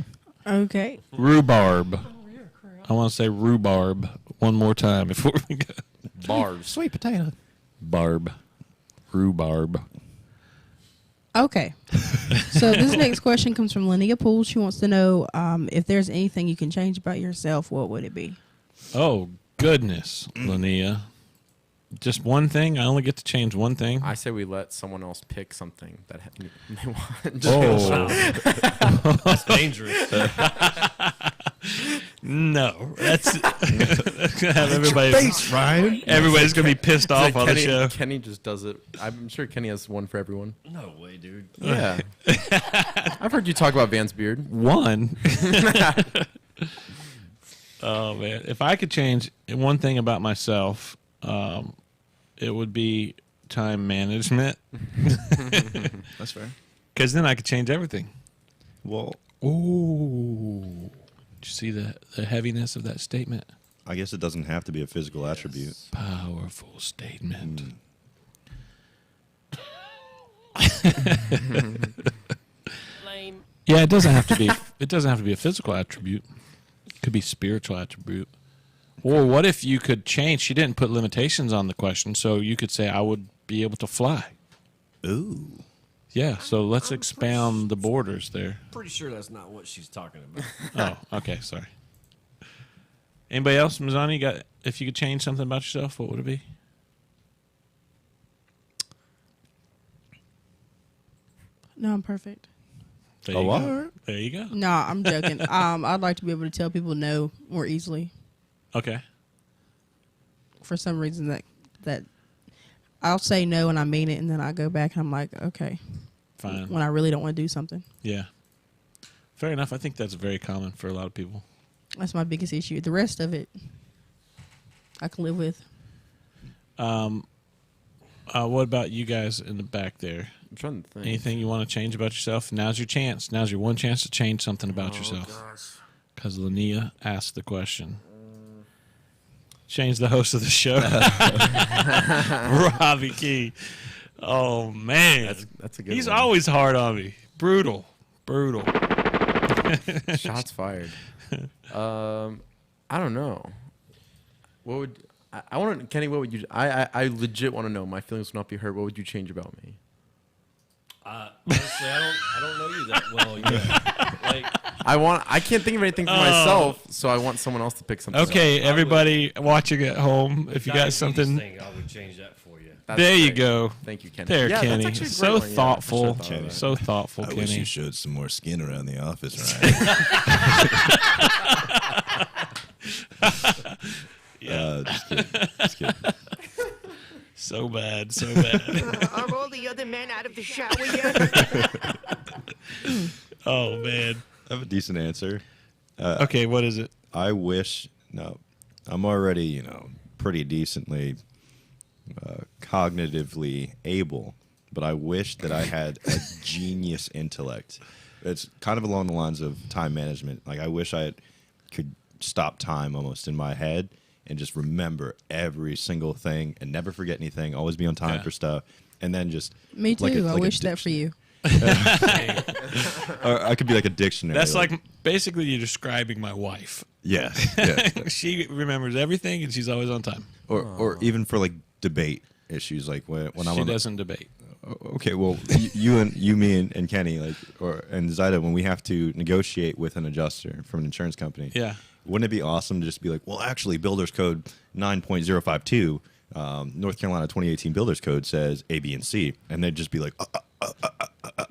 Okay. Rhubarb. I want to say rhubarb one more time before we go. Barbs. Sweet potato. Barb. Rhubarb. Okay. So this next question comes from Linnea Poole. She wants to know if there's anything you can change about yourself, what would it be? Oh, goodness, Linnea. Just one thing? I only get to change one thing? I say we let someone else pick something that they want. That's dangerous. No, that's gonna have everybody. Face, Ryan. Everybody's gonna be pissed off on the Kenny, show. Kenny just does it. I'm sure Kenny has one for everyone. No way, dude. Yeah, I've heard you talk about Van's beard. One. Oh man, if I could change one thing about myself, it would be time management. That's fair. Because then I could change everything. Well, ooh. Did you see the heaviness of that statement? I guess it doesn't have to be a physical attribute. Powerful statement. Lame. Yeah, it doesn't have to be. It doesn't have to be a physical attribute. It could be spiritual attribute. Or what if you could change? She didn't put limitations on the question, so you could say, "I would be able to fly." Ooh. Yeah. So let's expound the borders there. Pretty sure that's not what she's talking about. Oh, okay. Sorry. Anybody else, Mazzani? Got? If you could change something about yourself, what would it be? No, I'm perfect. There you go. There you go. No, I'm joking. I'd like to be able to tell people no more easily. Okay. For some reason that I'll say no and I mean it, and then I go back and I'm like, okay, fine. When I really don't want to do something. Yeah. Fair enough. I think that's very common for a lot of people. That's my biggest issue. The rest of it, I can live with. What about you guys in the back there? I'm trying to think. Anything you want to change about yourself? Now's your chance. Now's your one chance to change something about yourself. Because Linnea asked the question. Change the host of the show. Robbie Key. Oh man, that's a good. He's one. always hard on me. Brutal. Shots fired. I don't know. What would I want to, Kenny? What would you? I legit want to know. My feelings will not be hurt. What would you change about me? Honestly, I don't know you that well. Yeah. I can't think of anything for myself, so I want someone else to pick something. Okay, everybody watching at home, if you got something, I would change that for you. There you go. Thank you, Kenny. There, Yeah, Kenny. that's actually a So great one. thoughtful. Yeah, Kenny. So thoughtful, I Kenny. wish you showed some more skin around the office, Ryan. Just kidding. So bad. Are all the other men out of the shower yet? Oh man, I have a decent answer. Okay, what is it? I wish. No, I'm already pretty decently cognitively able, but I wish that I had a genius intellect. It's kind of along the lines of time management. Like I wish I could stop time almost in my head and just remember every single thing and never forget anything. Always be on time for stuff, and then just Me too. I wish that for you. Or I could be like a dictionary. That's like basically you're describing my wife. Yeah. She remembers everything and she's always on time. Or even for like debate issues, like when I'm she on doesn't debate. Okay, well, me, and Kenny, and Zaida, when we have to negotiate with an adjuster from an insurance company, yeah, wouldn't it be awesome to just be like, well, actually, Builders Code 9.052, North Carolina 2018 Builders Code says A, B, and C, and they'd just be like,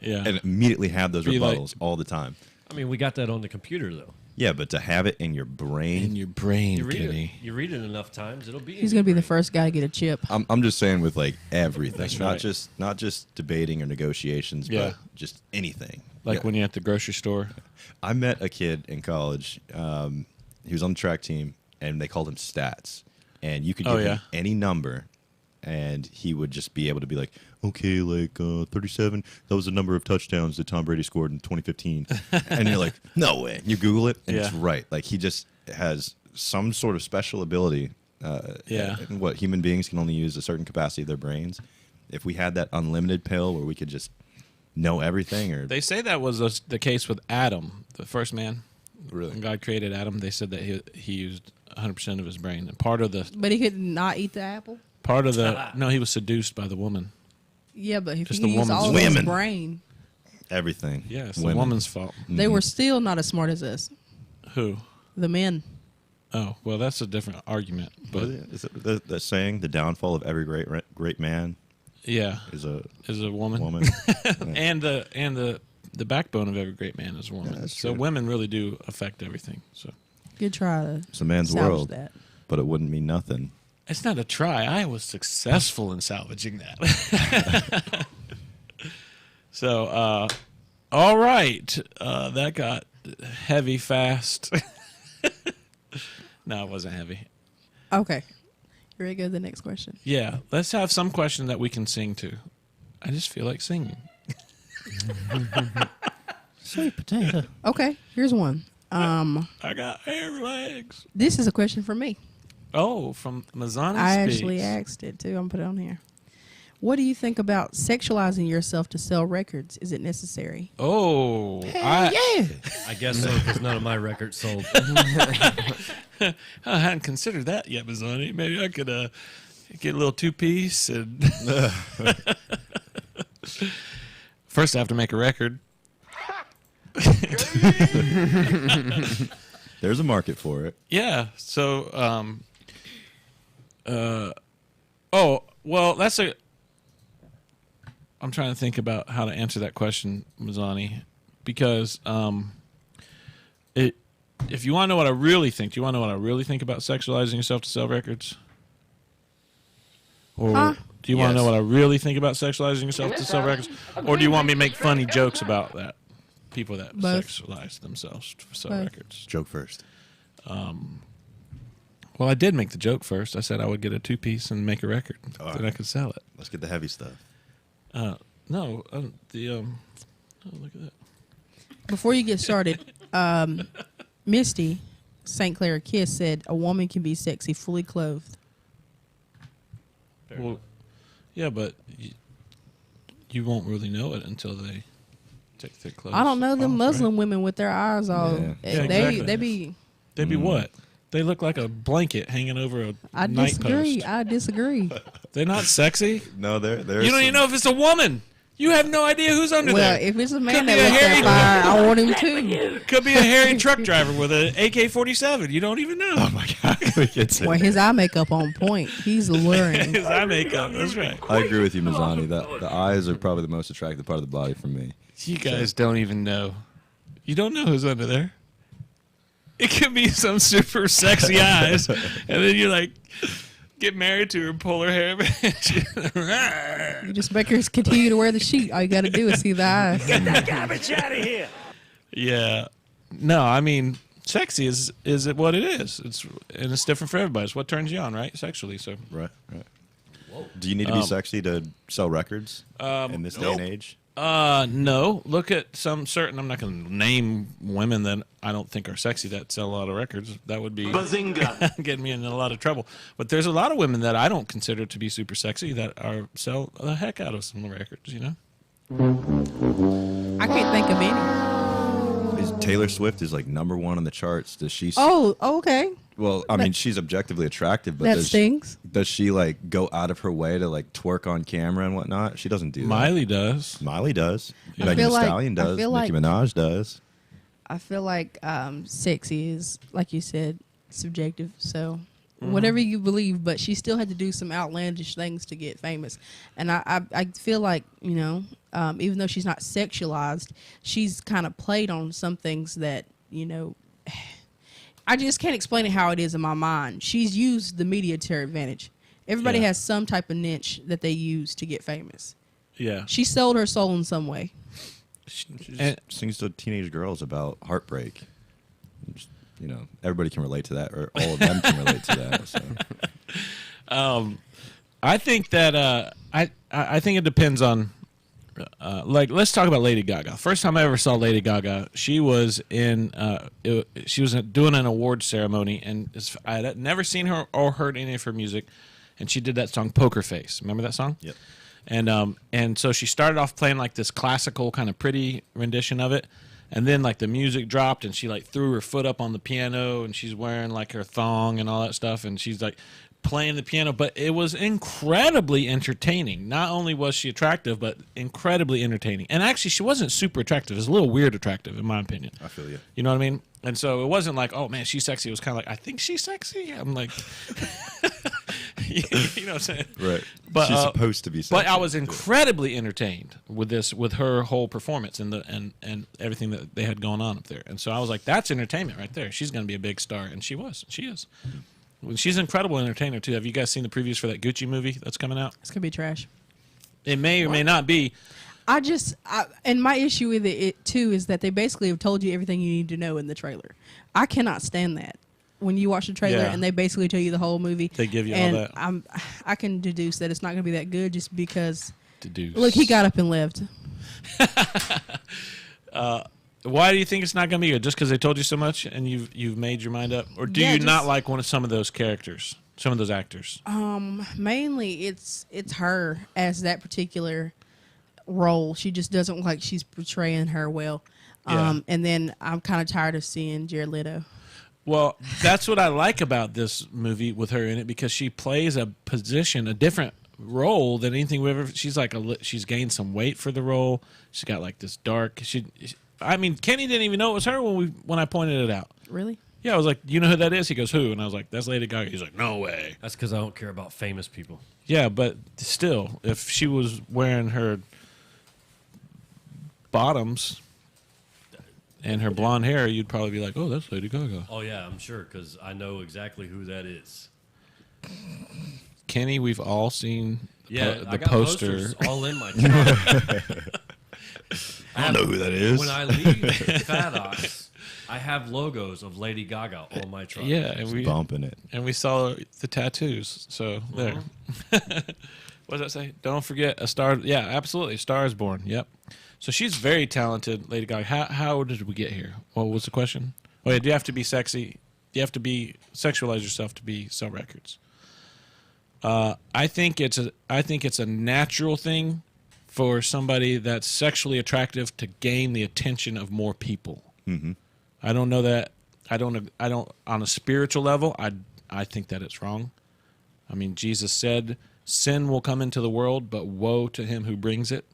yeah, and immediately have those be rebuttals all the time. I mean, we got that on the computer though. Yeah, but to have it in your brain, You read it enough times, it'll be. He's gonna be the first guy to get a chip. I'm just saying with like everything, That's not right. not just debating or negotiations, Yeah. but just anything. Like when you're at the grocery store. I met a kid in college. He was on the track team, and they called him Stats. And you could give him any number, and he would just be able to be like, okay, like 37, that was the number of touchdowns that Tom Brady scored in 2015. And you're like, no way. You Google it, and it's right. Like, he just has some sort of special ability. And what human beings can only use a certain capacity of their brains. If we had that unlimited pill where we could just know everything, or They say that was the case with Adam, the first man. Really? When God created Adam, they said that he used 100% of his brain. And part of the But he could not eat the apple. no, he was seduced by the woman. Yeah, but if Just he the used woman's all of his women. brain, everything. Yeah, it's the Women. woman's fault. they were still not as smart as us. Who? The men. Oh, well, that's a different argument. But Is it the saying, the downfall of every great man yeah, is a woman. and the backbone of every great man is a woman. that's So true. women really do affect everything. So Good try to It's a man's salvage world, that. but it wouldn't mean nothing. it's not a try. I was successful in salvaging that. So, all right. That got heavy fast. No, it wasn't heavy. Okay. You ready to go to the next question? Yeah, let's have some question that we can sing to. I just feel like singing. Sweet potato. Okay, here's one. I got hair legs. This is a question for me. Oh, from Mazzani I Speaks. actually asked it too. I'm gonna put it on here. What do you think about sexualizing yourself to sell records? Is it necessary? Oh, I guess so, because none of my records sold. I hadn't considered that yet, Mazzani. Maybe I could get a little two-piece and first I have to make a record. There's a market for it. Yeah. So, well, that's a. I'm trying to think about how to answer that question, Mazzani, because if you want to know what I really think, do you want to know what I really think about sexualizing yourself to sell records? Or do you want to know what I really think about sexualizing yourself to sell records? Or do you want me to make funny jokes about that? People that Both. sexualize themselves to sell Both. records. Joke first. Well, I did make the joke first. I said I would get a two-piece and make a record. Then I could sell it. Let's get the heavy stuff. No, oh, look at that. Before you get started, Misty St. Clair Kiss said a woman can be sexy fully clothed. Well, yeah, but you won't really know it until they take their clothes. I don't know them off, Muslim right? women with their eyes all. Yeah, They exactly. they be. What? They look like a blanket hanging over a I night disagree. post. I disagree. They're not sexy. No, they're. You don't even know if it's a woman. You have no idea who's under there. Well, if it's a man Could be that a looks hairy- that fire, I want him too. Could be a hairy truck driver with an AK-47. You don't even know. Oh my god! Well, his eye makeup on point. He's alluring. His eye makeup. That's right. I agree with you, Mazzani. The eyes are probably the most attractive part of the body for me. You guys don't even know. You don't know who's under there. It could be some super sexy eyes, and then you're like, get married to her, pull her hair back. You just make her continue to wear the sheet. All you got to do is see the eyes. Get that garbage out of here. Yeah. No, I mean, sexy is it what it is. And it's different for everybody. It's what turns you on, right? Sexually. So Right. Do you need to be sexy to sell records in this day and age? No. Look at some certain. I'm not going to name women that I don't think are sexy that sell a lot of records. That would be Bazinga. getting me in a lot of trouble. But there's a lot of women that I don't consider to be super sexy that sell the heck out of some records. You know. I can't think of any. Taylor Swift is like #1 on the charts. Does she? Oh, okay. Well, I mean, she's objectively attractive, but That stings. Does she like go out of her way to like twerk on camera and whatnot? She doesn't do that. Miley does. Miley does. I Megan feel Thee like- Stallion I does. feel Nicki like- Minaj does. I feel like sexy is, like you said, subjective. So whatever you believe, but she still had to do some outlandish things to get famous. And I feel like, you know, even though she's not sexualized, she's kind of played on some things that, you know, I just can't explain it how it is in my mind. She's used the media to her advantage. Everybody has some type of niche that they use to get famous. Yeah. She sold her soul in some way. She just sings to teenage girls about heartbreak. Just, you know, everybody can relate to that, or all of them can relate to that. So. I think that I think it depends on. Like, let's talk about Lady Gaga. First time I ever saw Lady Gaga, she was in. She was doing an award ceremony, and I had never seen her or heard any of her music, and she did that song "Poker Face." Remember that song? Yep. And so she started off playing like this classical kind of pretty rendition of it, and then like the music dropped, and she like threw her foot up on the piano, and she's wearing like her thong and all that stuff, and she's like playing the piano, but it was incredibly entertaining. Not only was she attractive, but incredibly entertaining. And actually, she wasn't super attractive. It was a little weird attractive, in my opinion. I feel you. You know what I mean? And so it wasn't like, oh man, she's sexy. It was kind of like, I think she's sexy. I'm like, you know what I'm saying? Right. But she's supposed to be sexy. But I was incredibly entertained with her whole performance and and everything that they had going on up there. And so I was like, that's entertainment right there. She's going to be a big star, and she was. She is. She's an incredible entertainer too. Have you guys seen the previews for that Gucci movie that's coming out? It's gonna be trash. It may or may not be. And my issue with it too is that they basically have told you everything you need to know in the trailer. I cannot stand that. When you watch the trailer and they basically tell you the whole movie, they give you and all that. I can deduce that it's not going to be that good just because. Deduce. Look, he got up and left. Why do you think it's not going to be good? Just because they told you so much and you've made your mind up, or do you not like some of those characters, some of those actors? Mainly it's her as that particular role. She just doesn't look like she's portraying her well. And then I'm kind of tired of seeing Jared Leto. Well, that's what I like about this movie with her in it, because she plays a different role than anything we've ever. She's like she's gained some weight for the role. She's got like this dark. I mean, Kenny didn't even know it was her when I pointed it out. Really? Yeah, I was like, you know who that is? He goes, who? And I was like, that's Lady Gaga. He's like, no way. That's because I don't care about famous people. Yeah, but still, if she was wearing her bottoms and her blonde hair, you'd probably be like, oh, that's Lady Gaga. Oh, yeah, I'm sure, because I know exactly who that is. Kenny, we've all seen I the got poster. posters all in my trunk. I don't know who that is. When I leave Fat Ox, I have logos of Lady Gaga on my trunk. Yeah, and we bumping it. And we saw the tattoos. So there. What does that say? Don't forget a star. Yeah, absolutely. Star is Born. Yep. So she's very talented, Lady Gaga. How did we get here? What was the question? Oh, yeah, do you have to be sexy? Do you have to sexualize yourself to sell records? I think it's a natural thing for somebody that's sexually attractive to gain the attention of more people. Mm-hmm. I don't know that. I don't. On a spiritual level, I think that it's wrong. I mean, Jesus said, "Sin will come into the world, but woe to him who brings it."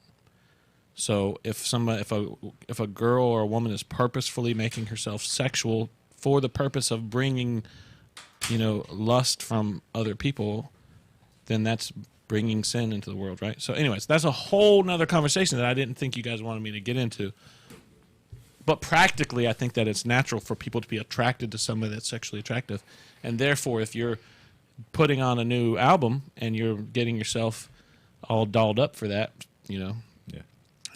So if a girl or a woman is purposefully making herself sexual for the purpose of bringing, lust from other people, then that's bringing sin into the world, right? So anyways, that's a whole nother conversation that I didn't think you guys wanted me to get into. But practically, I think that it's natural for people to be attracted to somebody that's sexually attractive. And therefore, if you're putting on a new album and you're getting yourself all dolled up for that, Yeah.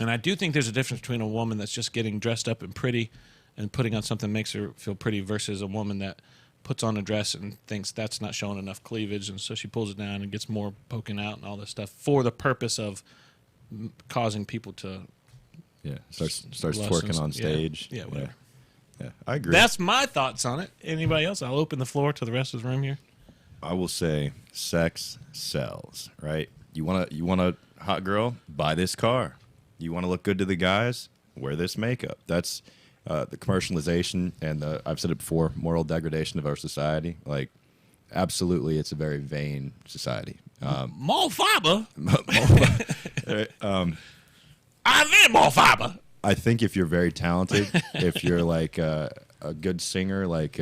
And I do think there's a difference between a woman that's just getting dressed up and pretty and putting on something that makes her feel pretty versus a woman that puts on a dress and thinks that's not showing enough cleavage, and so she pulls it down and gets more poking out and all this stuff for the purpose of causing people to starts twerking on stage. Yeah, whatever. Yeah, I agree. That's my thoughts on it. Anybody else? I'll open the floor to the rest of the room here. I will say sex sells, right? You want a hot girl? Buy this car. You want to look good to the guys? Wear this makeup. That's the commercialization and I've said it before, moral degradation of our society. Like, absolutely, it's a very vain society. Mall fiber? I'm in mall fiber. I think if you're very talented, if you're like a good singer, like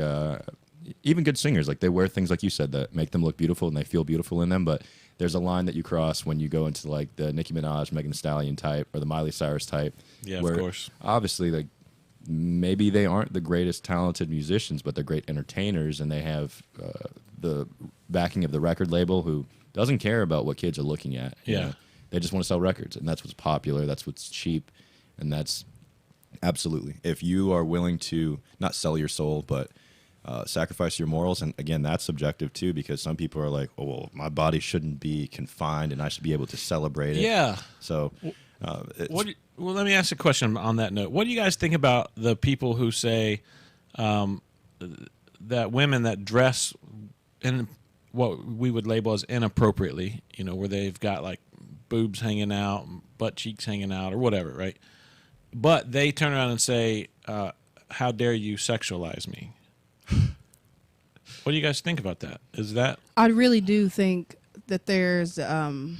even good singers, like they wear things like you said that make them look beautiful and they feel beautiful in them. But there's a line that you cross when you go into like the Nicki Minaj, Megan Thee Stallion type or the Miley Cyrus type. Yeah, where of course. Obviously, like maybe they aren't the greatest talented musicians, but they're great entertainers, and they have the backing of the record label who doesn't care about what kids are looking at. You know? They just want to sell records, and that's what's popular. That's what's cheap, and that's absolutely. If you are willing to not sell your soul, but sacrifice your morals, and again, that's subjective too, because some people are like, "Oh, well, my body shouldn't be confined, and I should be able to celebrate it." Yeah. So, well, let me ask a question on that note. What do you guys think about the people who say that women that dress in what we would label as inappropriately, where they've got like boobs hanging out, butt cheeks hanging out, or whatever, right? But they turn around and say, "How dare you sexualize me?" What do you guys think about that? Is that? I really do think that there's an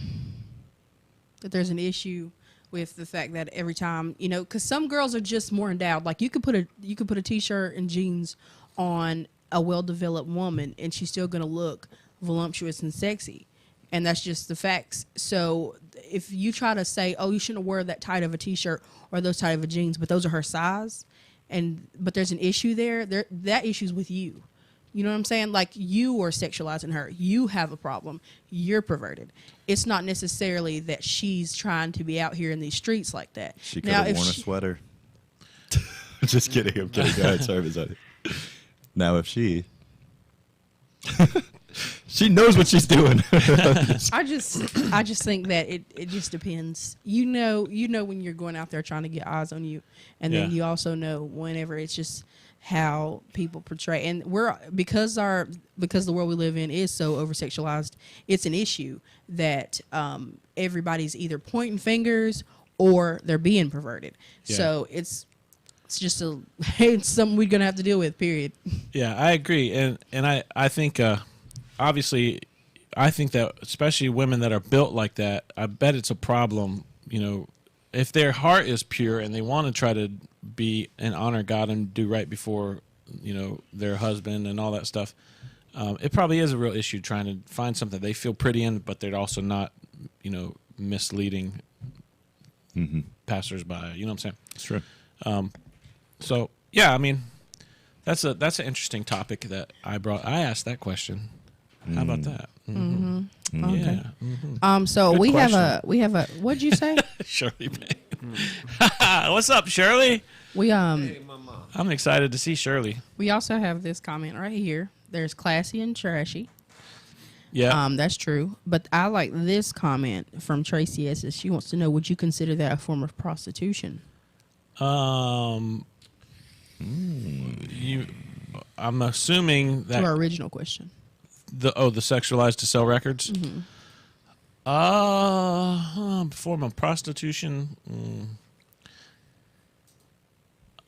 issue with the fact that every time, because some girls are just more endowed. Like you could put a t-shirt and jeans on a well-developed woman, and she's still going to look voluptuous and sexy, and that's just the facts. So if you try to say, "Oh, you shouldn't wear that tight of a t-shirt or those tight of a jeans," but those are her size, but there's an issue there. That issue's with you. You know what I'm saying? Like, you are sexualizing her. You have a problem. You're perverted. It's not necessarily that she's trying to be out here in these streets like that. She could have worn a sweater. Just kidding. I'm kidding. Go ahead. Sorry, Miss. Now, if she knows what she's doing. I just think that it just depends. You know when you're going out there trying to get eyes on you, and then you also know whenever it's just how people portray, and because the world we live in is so over sexualized, it's an issue that everybody's either pointing fingers or they're being perverted. So it's just it's something we're gonna have to deal with, period. Yeah, I agree, and I think obviously I think that especially women that are built like that, I bet it's a problem. If their heart is pure and they want to try to be and honor God and do right before, their husband and all that stuff, it probably is a real issue trying to find something they feel pretty in, but they're also not, misleading passersby. You know what I'm saying? It's true. So yeah, I mean, that's an interesting topic that I asked that question. How about that? Mm-hmm. Mm-hmm. Okay. Yeah. Mm-hmm. So Good we question. have a. What'd you say? Shirley. What's up, Shirley? I'm excited to see Shirley. We also have this comment right here. There's classy and trashy. Yeah. That's true. But I like this comment from Tracy S. She wants to know, would you consider that a form of prostitution? I'm assuming that to our original question. The sexualized to sell records. Mm-hmm. Form of prostitution.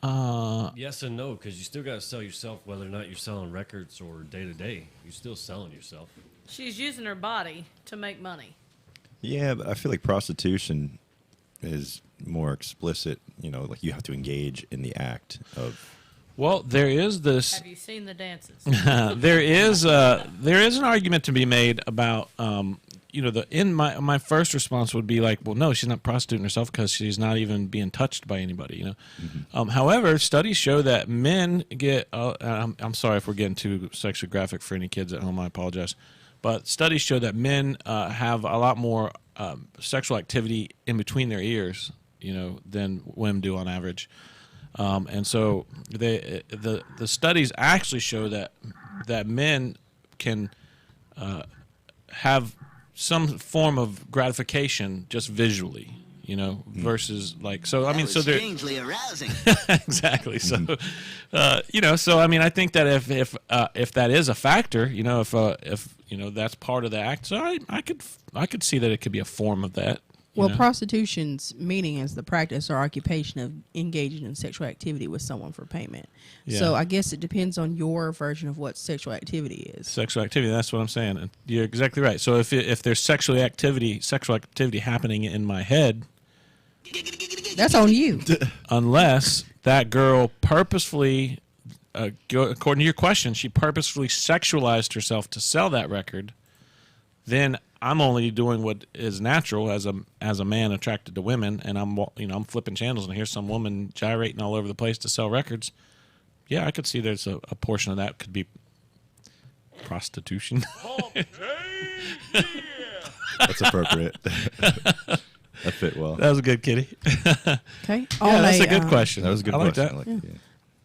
Yes and no, because you still got to sell yourself, whether or not you're selling records or day to day. You're still selling yourself. She's using her body to make money. Yeah, but I feel like prostitution is more explicit. You know, like you have to engage in the act of. Well, there is this. Have you seen the dances? there is an argument to be made about my first response would be like, well, no, she's not prostituting herself because she's not even being touched by anybody. You know. Mm-hmm. However, studies show that men get. I'm sorry if we're getting too sexually graphic for any kids at home. I apologize, but studies show that men have a lot more sexual activity in between their ears, than women do on average. And so the studies actually show that men can have some form of gratification just visually, versus like so. I mean, so they're strangely arousing. Exactly. So, so I mean, I think that if that is a factor, if that's part of the act, so I could see that it could be a form of that. Well, prostitution's meaning is the practice or occupation of engaging in sexual activity with someone for payment. Yeah. So I guess it depends on your version of what sexual activity is. Sexual activity, that's what I'm saying. And you're exactly right. So if there's sexual activity happening in my head, that's on you. Unless that girl purposefully, according to your question, she purposefully sexualized herself to sell that record, then I'm only doing what is natural as a man attracted to women, and I'm flipping channels, and here's some woman gyrating all over the place to sell records. Yeah, I could see there's a portion of that could be prostitution. That's appropriate. That fit well. That was a good kitty. Okay. Yeah, that's a good question. That was a good question. I like that. Yeah.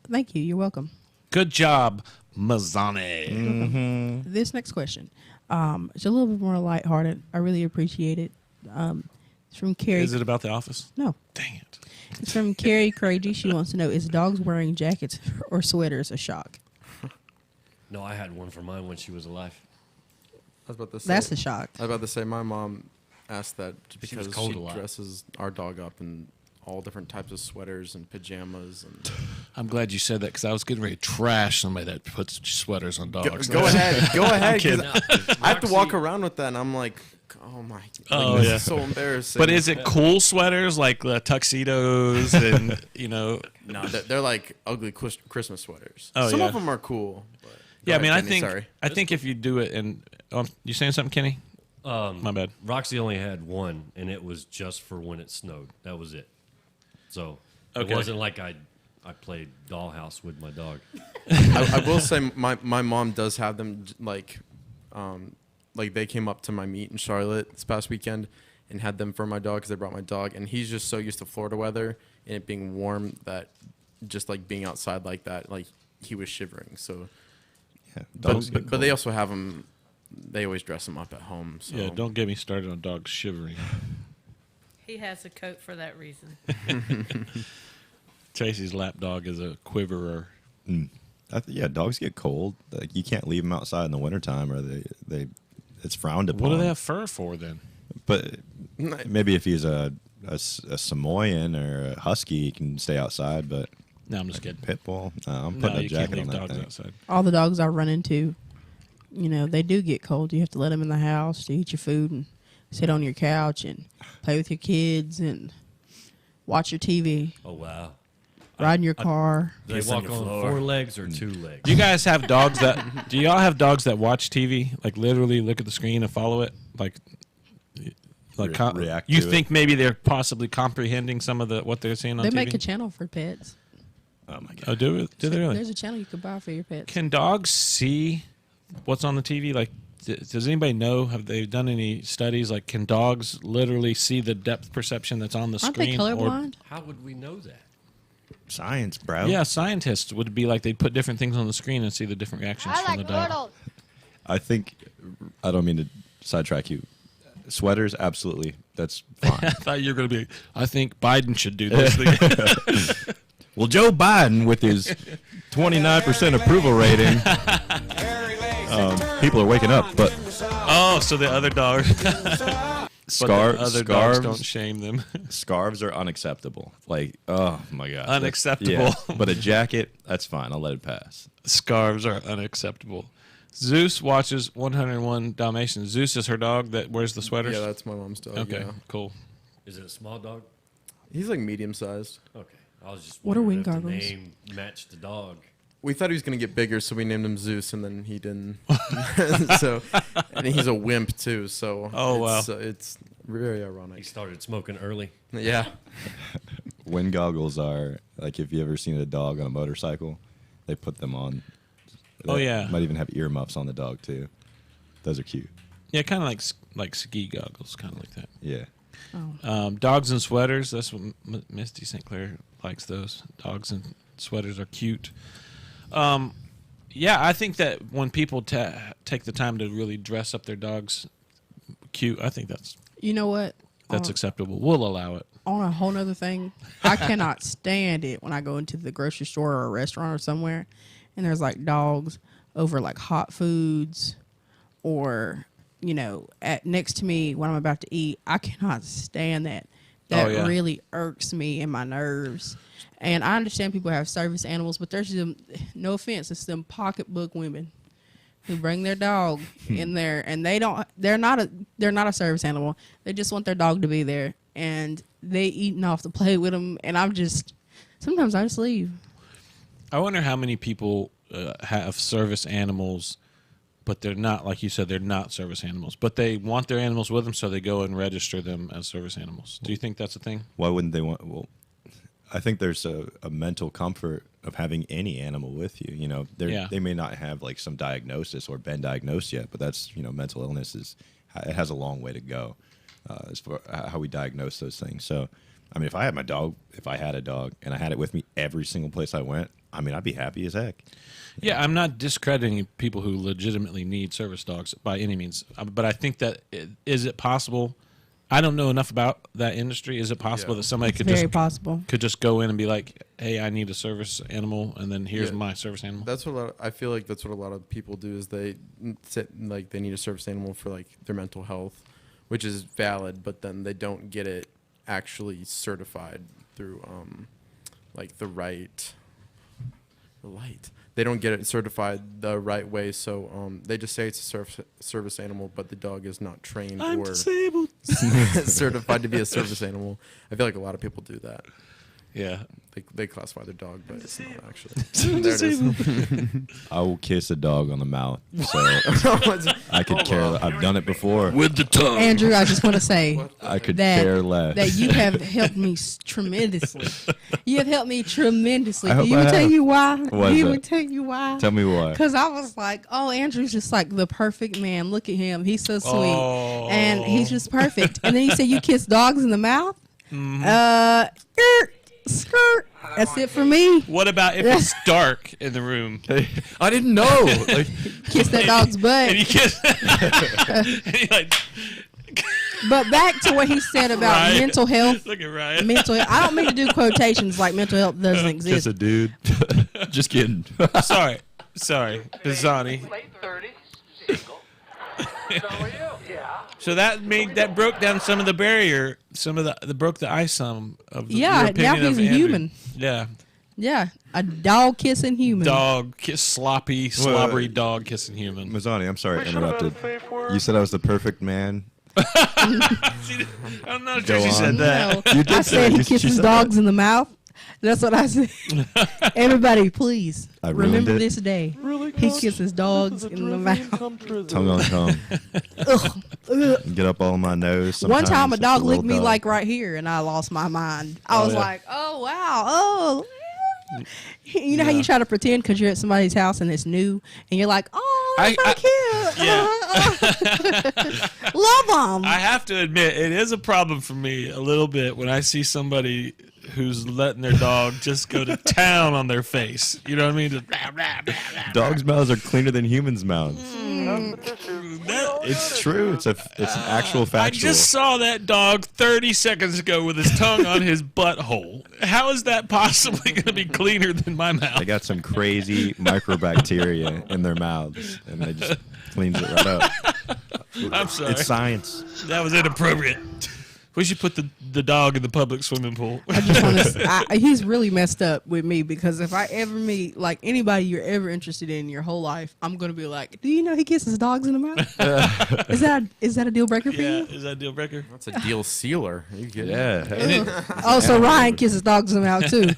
Thank you. You're welcome. Good job, Mazzani. Mm-hmm. This next question. It's a little bit more lighthearted. I really appreciate it. It's from Carrie. Is it about The Office? No. Dang it. It's from Carrie Craigie. She wants to know, is dogs wearing jackets or sweaters a shock? No, I had one for mine when she was alive. I was about to say, that's a shock. I was about to say my mom asked that She was because cold she a lot. dresses our dog up in all different types of sweaters and pajamas. And I'm glad you said that because I was getting ready to trash somebody that puts sweaters on dogs. Go ahead. Go ahead. 'Cause kidding. I have to walk around with that, and I'm like, oh my. Oh, this yeah. is so embarrassing. But is it cool sweaters like tuxedos and, No, they're like ugly Christmas sweaters. Oh, Some yeah. of them are cool. But Yeah, I mean, Kenny, sorry. I think if you do it and you saying something, Kenny? My bad. Roxy only had one, and it was just for when it snowed. That was it. So Okay. it wasn't like I played dollhouse with my dog. I will say my mom does have them like they came up to my meet in Charlotte this past weekend and had them for my dog because they brought my dog, and he's just so used to Florida weather and it being warm that just like being outside like that, like he was shivering. So yeah, but they also have them. They always dress them up at home. So. Yeah, don't get me started on dogs shivering. He has a coat for that reason. Tracy's lap dog is a quiverer. Yeah, dogs get cold. Like you can't leave them outside in the wintertime, or they it's frowned upon. What do they have fur for then? But maybe if he's a Samoyed or a Husky, he can stay outside. But no, I'm just kidding. Pit bull. No, I'm putting a jacket on that dogs thing. outside. All the dogs I run into, they do get cold. You have to let them in the house to eat your food and sit on your couch and play with your kids and watch your TV. Oh, wow. Ride in your car. They walk on 4 legs or 2 legs. Do you guys have dogs that? Do y'all have dogs that watch TV? Like literally look at the screen and follow it? Like react you to think maybe they're possibly comprehending some of what they're seeing on They TV? make a channel for pets. Oh my god! Oh, do they really? There's a channel you could buy for your pets. Can dogs see what's on the TV? Like, does anybody know? Have they done any studies? Like, can dogs literally see the depth perception that's on the Aren't screen? they colorblind? How would we know that? Science, bro. Yeah, scientists would be like they'd put different things on the screen and see the different reactions from the dog. I think I don't mean to sidetrack you. Sweaters, absolutely. That's fine. I thought you were going to be. I think Biden should do this thing. Well, Joe Biden, with his 29% approval rating, people are waking up. But oh, so the other dog. Other dogs don't shame them. Scarves are unacceptable. Like, oh my god, unacceptable. Yeah. But a jacket, that's fine. I'll let it pass. Scarves are unacceptable. Zeus watches 101 Dalmatians. Zeus is her dog that wears the sweaters? Yeah, that's my mom's dog. Okay, yeah. cool. Is it a small dog? He's like medium sized. Okay. I was just What are wing wondering if goggles? the name matched the dog. We thought he was going to get bigger, so we named him Zeus, and then he didn't. So, and he's a wimp, too, so it's very ironic. He started smoking early. Yeah. Wind goggles are, like, if you ever seen a dog on a motorcycle, they put them on. Oh, yeah. Might even have earmuffs on the dog, too. Those are cute. Yeah, kind of like ski goggles, kind of like that. Yeah. Oh. Dogs and sweaters. That's what Misty St. Clair likes. Those dogs and sweaters are cute. Yeah, I think that when people take the time to really dress up their dogs cute, I think that's You know what? acceptable. We'll allow it. On a whole nother thing, I cannot stand it when I go into the grocery store or a restaurant or somewhere, and there's like dogs over like hot foods, or next to me when I'm about to eat. I cannot stand that. That really irks me in my nerves. And I understand people have service animals, but there's them, no offense, it's them pocketbook women who bring their dog in there, and they're not a service animal. They just want their dog to be there, and they eating off the plate with them. And sometimes I just leave. I wonder how many people have service animals, but they're not, like you said, they're not service animals, but they want their animals with them, so they go and register them as service animals. Do you think that's a thing? Why wouldn't they want? Well, I think there's a mental comfort of having any animal with you. They may not have like some diagnosis or been diagnosed yet, but that's mental illness it has a long way to go as far how we diagnose those things. So, I mean, if I had a dog and I had it with me every single place I went, I mean, I'd be happy as heck. Yeah, I'm not discrediting people who legitimately need service dogs by any means, but I think that is it possible? I don't know enough about that industry. Is it possible that somebody could just go in and be like, "Hey, I need a service animal," and then here's my service animal? That's what I feel like. That's what a lot of people do is they need a service animal for like their mental health, which is valid, but then they don't get it actually certified through They don't get it certified the right way, so they just say it's a service animal, but the dog is not trained or disabled. certified to be a service animal. I feel like a lot of people do that. Yeah. They classify their dog, but it's not actually. There it is. I will kiss a dog on the mouth. So I could care. I've done it before. With the tongue. Andrew, I just want to say I could care less. that you have helped me tremendously. You have helped me tremendously. I hope Even I tell have. you why? Why is Even that? tell you why? Tell me why. Because I was like, oh, Andrew's just like the perfect man. Look at him. He's so sweet. And he's just perfect. And then you say you kiss dogs in the mouth? Skirt. That's it for me. What about if it's dark in the room? I didn't know. Kiss that dog's butt. And you kiss. And you like. But back to what he said about Ryan. mental health. Look at Ryan. Mental. I don't mean to do quotations like mental health doesn't exist. Kiss a dude. Just kidding. Sorry, Bizani. Late 30s, single. So are you? Yeah. So that broke down some of the barrier, some of the broke the ice some of the your Yeah, opinion now he's of a Andrew. human. Yeah. Yeah, a dog kissing human. Slobbery dog kissing human. Mazzani, I'm sorry I interrupted. You said I was the perfect man. I'm not sure she said that. No, You did I say said he you kisses said dogs in the mouth. That's what I said. Everybody, please I ruined remember it. this day. He kisses dogs in the mouth. Tongue on tongue. Get up all in my nose. One sometimes. time a It's dog little licked me like right here, and I lost my mind. I was like, oh, wow. Oh. You know how you try to pretend because you're at somebody's house and it's new, and you're like, oh, that's so cute. Love them. I have to admit, it is a problem for me a little bit when I see somebody who's letting their dog just go to town on their face. You know what I mean? Just blah, blah, blah, blah. Dogs' mouths are cleaner than humans' mouths. It's true. It's an actual factual. I just saw that dog 30 seconds ago with his tongue on his butthole. How is that possibly going to be cleaner than my mouth? They got some crazy microbacteria in their mouths, and they just cleans it right up. I'm sorry. It's science. That was inappropriate. We should put the dog in the public swimming pool. I just want to. He's really messed up with me because if I ever meet like anybody you're ever interested in your whole life, I'm gonna be like, do you know he kisses dogs in the mouth? Is that a deal breaker for you? Is that a deal breaker? That's a deal sealer. Are you kidding? Oh, so Ryan kisses dogs in the mouth too.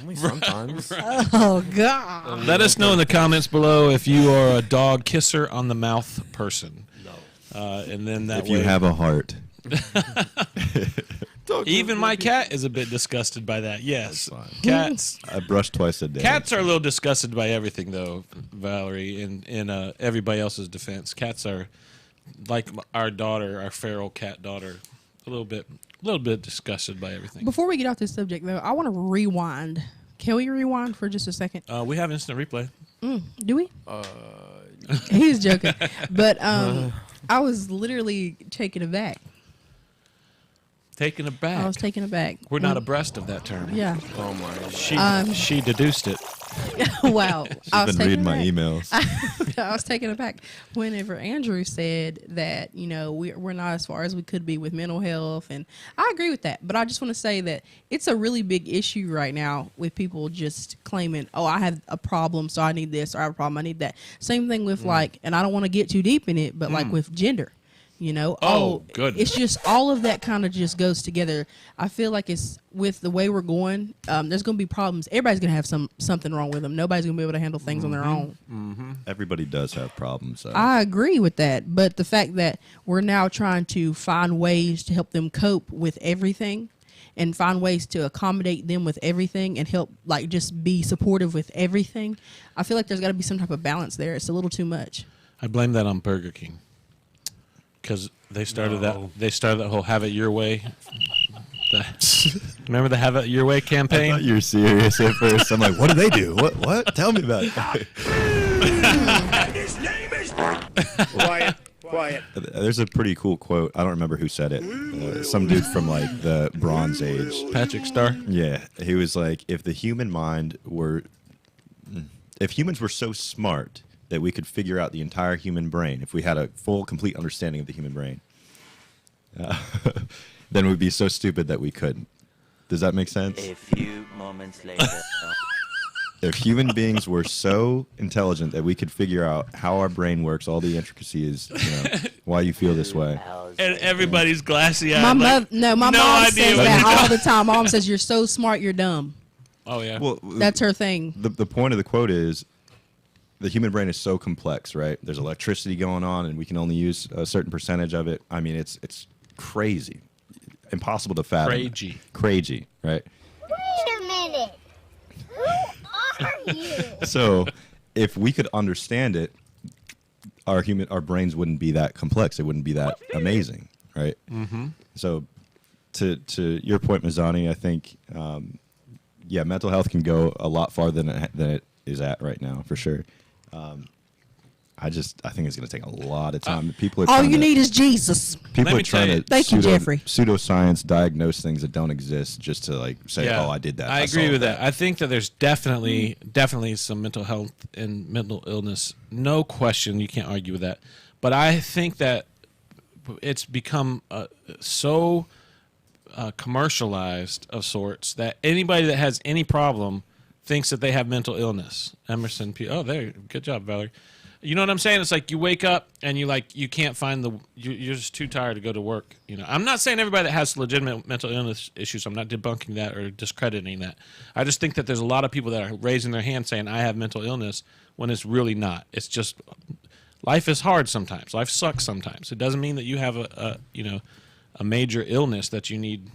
Only sometimes. Oh God. Let us know in the comments below if you are a dog kisser on the mouth person. No. And then that if you have a heart. Even my cat is a bit disgusted by that. Yes, cats. I brush twice a day. Cats are a little disgusted by everything, though, Valerie. In everybody else's defense, cats are like our daughter, our feral cat daughter, a little bit disgusted by everything. Before we get off this subject, though, I want to rewind. Can we rewind for just a second? We have instant replay. Do we? He was joking, but I was literally taken aback. Taken aback. I was taken aback. We're not abreast of that term. Yeah. Oh my. She deduced it. Wow. She's been reading my emails. I was taken aback whenever Andrew said that, we're not as far as we could be with mental health. And I agree with that. But I just want to say that it's a really big issue right now with people just claiming, oh, I have a problem, so I need this, or I have a problem, I need that. Same thing with and I don't want to get too deep in it, but like with gender. Good. It's just all of that kind of just goes together. I feel like it's with the way we're going. There's going to be problems. Everybody's going to have something wrong with them. Nobody's going to be able to handle things on their own. Mm-hmm. Everybody does have problems. So. I agree with that, but the fact that we're now trying to find ways to help them cope with everything, and find ways to accommodate them with everything, and help just be supportive with everything. I feel like there's got to be some type of balance there. It's a little too much. I blame that on Burger King. Because they started that whole "Have It Your Way." Remember the "Have It Your Way" campaign? I thought you were serious at first. I'm like, what do they do? What? Tell me about it. His name is Quiet. There's a pretty cool quote. I don't remember who said it. Some dude from like the Bronze Age. Patrick Star. Yeah, he was like, if humans were so smart that we could figure out the entire human brain, if we had a full, complete understanding of the human brain, then we'd be so stupid that we couldn't. Does that make sense? A few moments later. If human beings were so intelligent that we could figure out how our brain works, all the intricacies, why you feel this way. And everybody's glassy eyed. My mom says that all the time. Mom says, you're so smart, you're dumb. Oh, yeah. Well, that's her thing. The point of the quote is, the human brain is so complex, right? There's electricity going on, and we can only use a certain percentage of it. I mean, it's crazy, impossible to fathom. Crazy, right? Wait a minute. Who are you? So, if we could understand it, our brains wouldn't be that complex. It wouldn't be that amazing, right? Mm-hmm. So, to your point, Mazzani, I think, mental health can go a lot farther than it is at right now, for sure. I think it's going to take a lot of time. People are all you need is Jesus. People are trying to thank you, Jeffrey. Pseudoscience diagnose things that don't exist just to say, oh, I did that. I agree with that. I think that there's definitely some mental health and mental illness. No question. You can't argue with that. But I think that it's become so commercialized of sorts that anybody that has any problem thinks that they have mental illness. Emerson P. Oh, there. Good job, Valerie. You know what I'm saying? It's like you wake up and you can't find you're just too tired to go to work. I'm not saying everybody that has legitimate mental illness issues. I'm not debunking that or discrediting that. I just think that there's a lot of people that are raising their hand saying I have mental illness when it's really not. It's just life is hard sometimes. Life sucks sometimes. It doesn't mean that you have a major illness that you need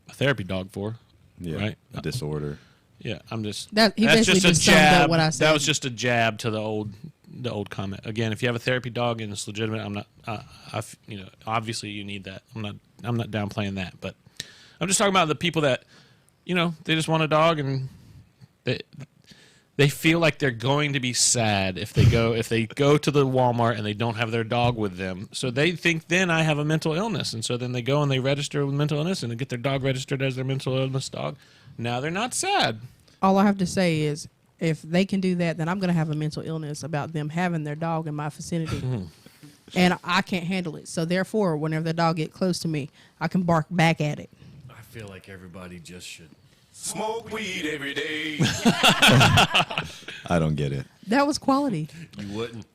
a therapy dog for. Yeah, right? A disorder. Yeah, I'm just. That's just a jab. What I said. That was just a jab to the old comment. Again, if you have a therapy dog and it's legitimate, I'm not. Obviously you need that. I'm not downplaying that, but I'm just talking about the people that, they just want a dog and they feel like they're going to be sad if they go to the Walmart and they don't have their dog with them. So they think then I have a mental illness, and so then they go and they register with mental illness and they get their dog registered as their mental illness dog. Now they're not sad. All I have to say is, if they can do that, then I'm going to have a mental illness about them having their dog in my vicinity. and I can't handle it. So therefore, whenever the dog gets close to me, I can bark back at it. I feel like everybody just should smoke weed every day. I don't get it. That was quality. You wouldn't.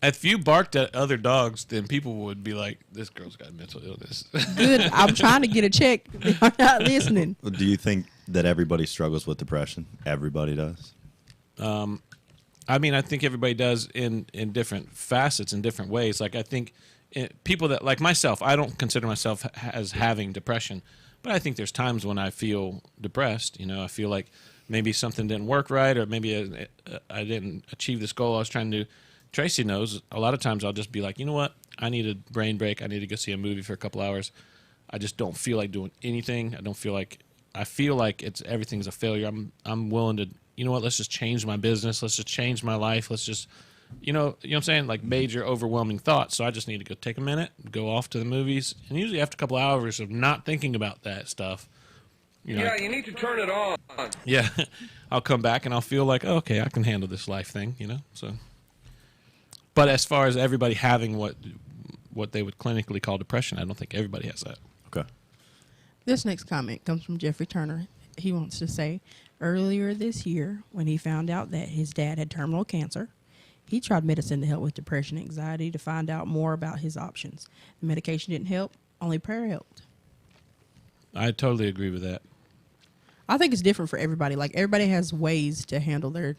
If you barked at other dogs, then people would be like, "This girl's got mental illness." Good. I'm trying to get a check. They're not listening. Do you think that everybody struggles with depression? Everybody does. I mean, I think everybody does in different facets, in different ways. Like I think people that like myself, I don't consider myself as having depression, but I think there's times when I feel depressed. You know, I feel like maybe something didn't work right, or maybe I didn't achieve this goal I was trying to do. Tracy knows a lot of times I'll just be like, you know what? I need a brain break. I need to go see a movie for a couple hours. I just don't feel like doing anything. I feel like everything's a failure. I'm willing to, you know what? Let's just change my business. Let's just change my life. Let's just, you know what I'm saying? Like major overwhelming thoughts. So I just need to go take a minute, go off to the movies. And usually after a couple hours of not thinking about that stuff, you know, Yeah, you need to turn it on. Yeah, I'll come back and I'll feel like, oh, okay, I can handle this life thing, you know? So. But as far as everybody having what they would clinically call depression, I don't think everybody has that. Okay. This next comment comes from Jeffrey Turner. He wants to say, earlier this year, when he found out that his dad had terminal cancer, he tried medicine to help with depression and anxiety to find out more about his options. The medication didn't help, only prayer helped. I totally agree with that. I think it's different for everybody. Like, everybody has ways to handle their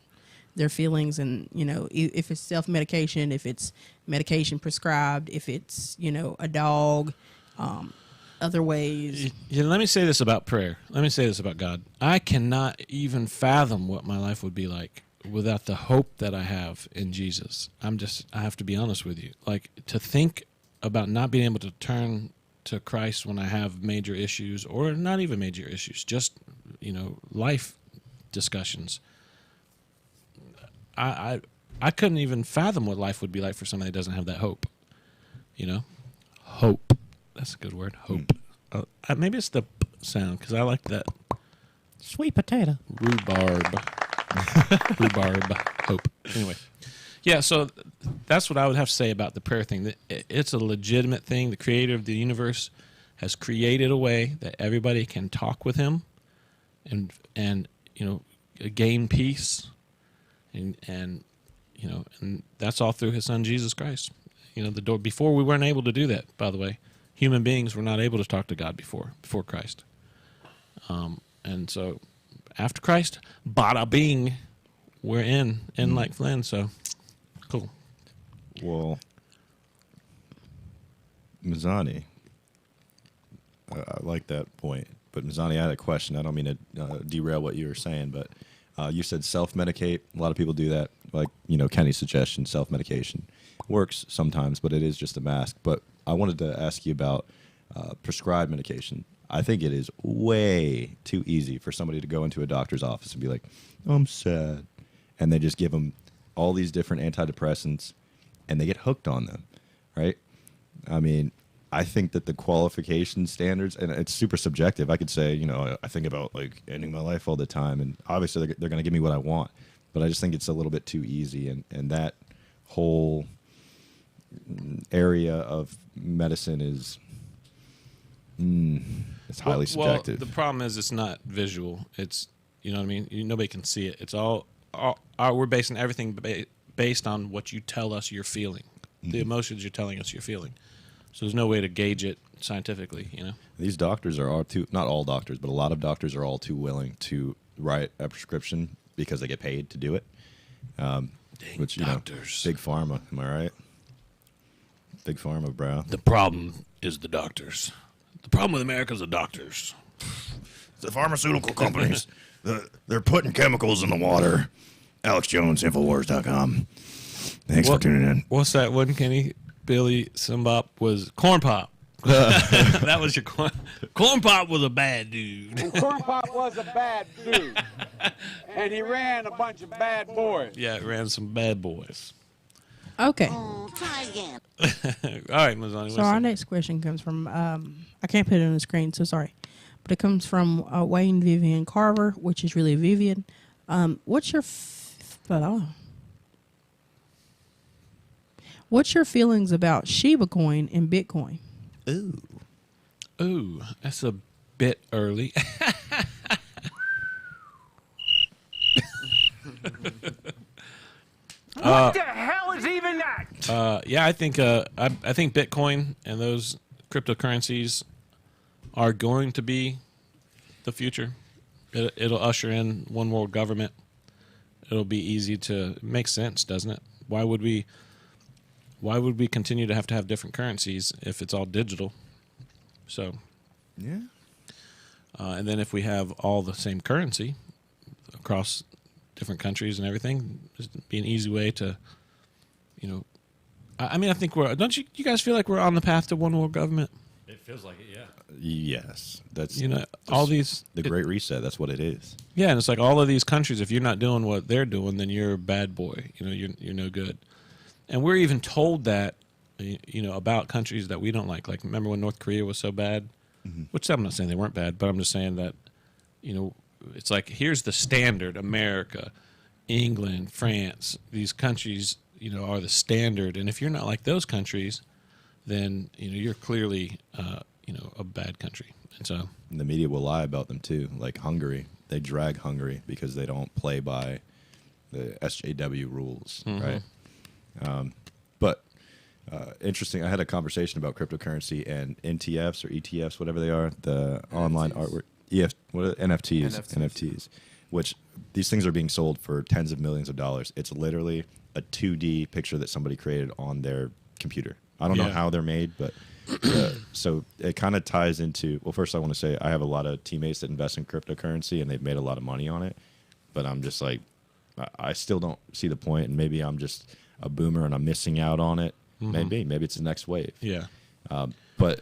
feelings, and, you know, if it's self-medication, if it's medication prescribed, if it's, you know, a dog, other ways. Yeah, let me say this about prayer. Let me say this about God. I cannot even fathom what my life would be like without the hope that I have in Jesus. I have to be honest with you. Like, to think about not being able to turn to Christ when I have major issues, or not even major issues, just, you know, life discussions. I couldn't even fathom what life would be like for somebody that doesn't have that hope. You know? Hope. That's a good word. Hope. Maybe it's the p sound, because I like that. Sweet potato. Rhubarb. Hope. Anyway. Yeah, so that's what I would have to say about the prayer thing. It's a legitimate thing. The creator of the universe has created a way that everybody can talk with him and you know, gain peace. And you know, and that's all through his son Jesus Christ. You know, the door before we weren't able to do that. By the way, human beings were not able to talk to God before Christ. And so after Christ, bada bing, we're in like Flynn. So cool. Well, Mazzani, I like that point. But Mazzani, I had a question. I don't mean to derail what you were saying, but you said self-medicate. A lot of people do that. Like, you know, Kenny's suggestion, self-medication works sometimes, but it is just a mask. But I wanted to ask you about prescribed medication. I think it is way too easy for somebody to go into a doctor's office and be like, I'm sad. And they just give them all these different antidepressants and they get hooked on them, right? I mean, I think that the qualification standards, and it's super subjective. I could say, you know, I think about like ending my life all the time, and obviously they're going to give me what I want, but I just think it's a little bit too easy, and that whole area of medicine is it's highly subjective. Well, the problem is it's not visual. It's, you know what I mean? Nobody can see it. It's all we're basing everything based on what you tell us you're feeling, the emotions you're telling us you're feeling. So there's no way to gauge it scientifically, you know. These doctors are all too, not all doctors, but a lot of doctors are all too willing to write a prescription because they get paid to do it. Which, you doctors. Know, big pharma, am I right? Big pharma, bro. The problem is the doctors. The problem with America is the doctors. The pharmaceutical companies, they're putting chemicals in the water. Alex Jones, Infowars.com. Thanks for tuning in. What's that one, Kenny? Billy Simbop was Corn Pop. That was your Corn Pop was a bad dude. And Corn Pop was a bad dude. And he ran a bunch of bad boys. Yeah, ran some bad boys. Okay. Try again. All right, Mazzani. So our next question comes from, I can't put it on the screen, so sorry. But it comes from Wayne Vivian Carver, which is really Vivian. What's your feelings about Shiba Coin and Bitcoin? Ooh, that's a bit early. What the hell is even that? Yeah, I think Bitcoin and those cryptocurrencies are going to be the future. It'll usher in one world government. It'll be easy to make sense, doesn't it? Why would we continue to have different currencies if it's all digital? So, yeah. And then if we have all the same currency across different countries and everything, it'd be an easy way to, I mean, I think don't you guys feel like we're on the path to one world government? It feels like it, yeah. Yes, that's all these the Great Reset. That's what it is. Yeah, and it's like all of these countries. If you're not doing what they're doing, then you're a bad boy. You're no good. And we're even told that, about countries that we don't like. Like, remember when North Korea was so bad? Mm-hmm. Which I'm not saying they weren't bad, but I'm just saying that, it's like, here's the standard. America, England, France, these countries, are the standard. And if you're not like those countries, then, you're clearly, a bad country. And so the media will lie about them too. Like Hungary, they drag Hungary because they don't play by the SJW rules, right? But interesting. I had a conversation about cryptocurrency and NTFs or ETFs, whatever they are, the NFTs. Online artwork. NFTs, which these things are being sold for tens of millions of dollars. It's literally a 2D picture that somebody created on their computer. I don't know how they're made, but so it kind of ties into, well, first I want to say I have a lot of teammates that invest in cryptocurrency and they've made a lot of money on it, but I'm just like, I still don't see the point, and maybe I'm just a boomer and I'm missing out on it. Mm-hmm. Maybe it's the next wave. Yeah. But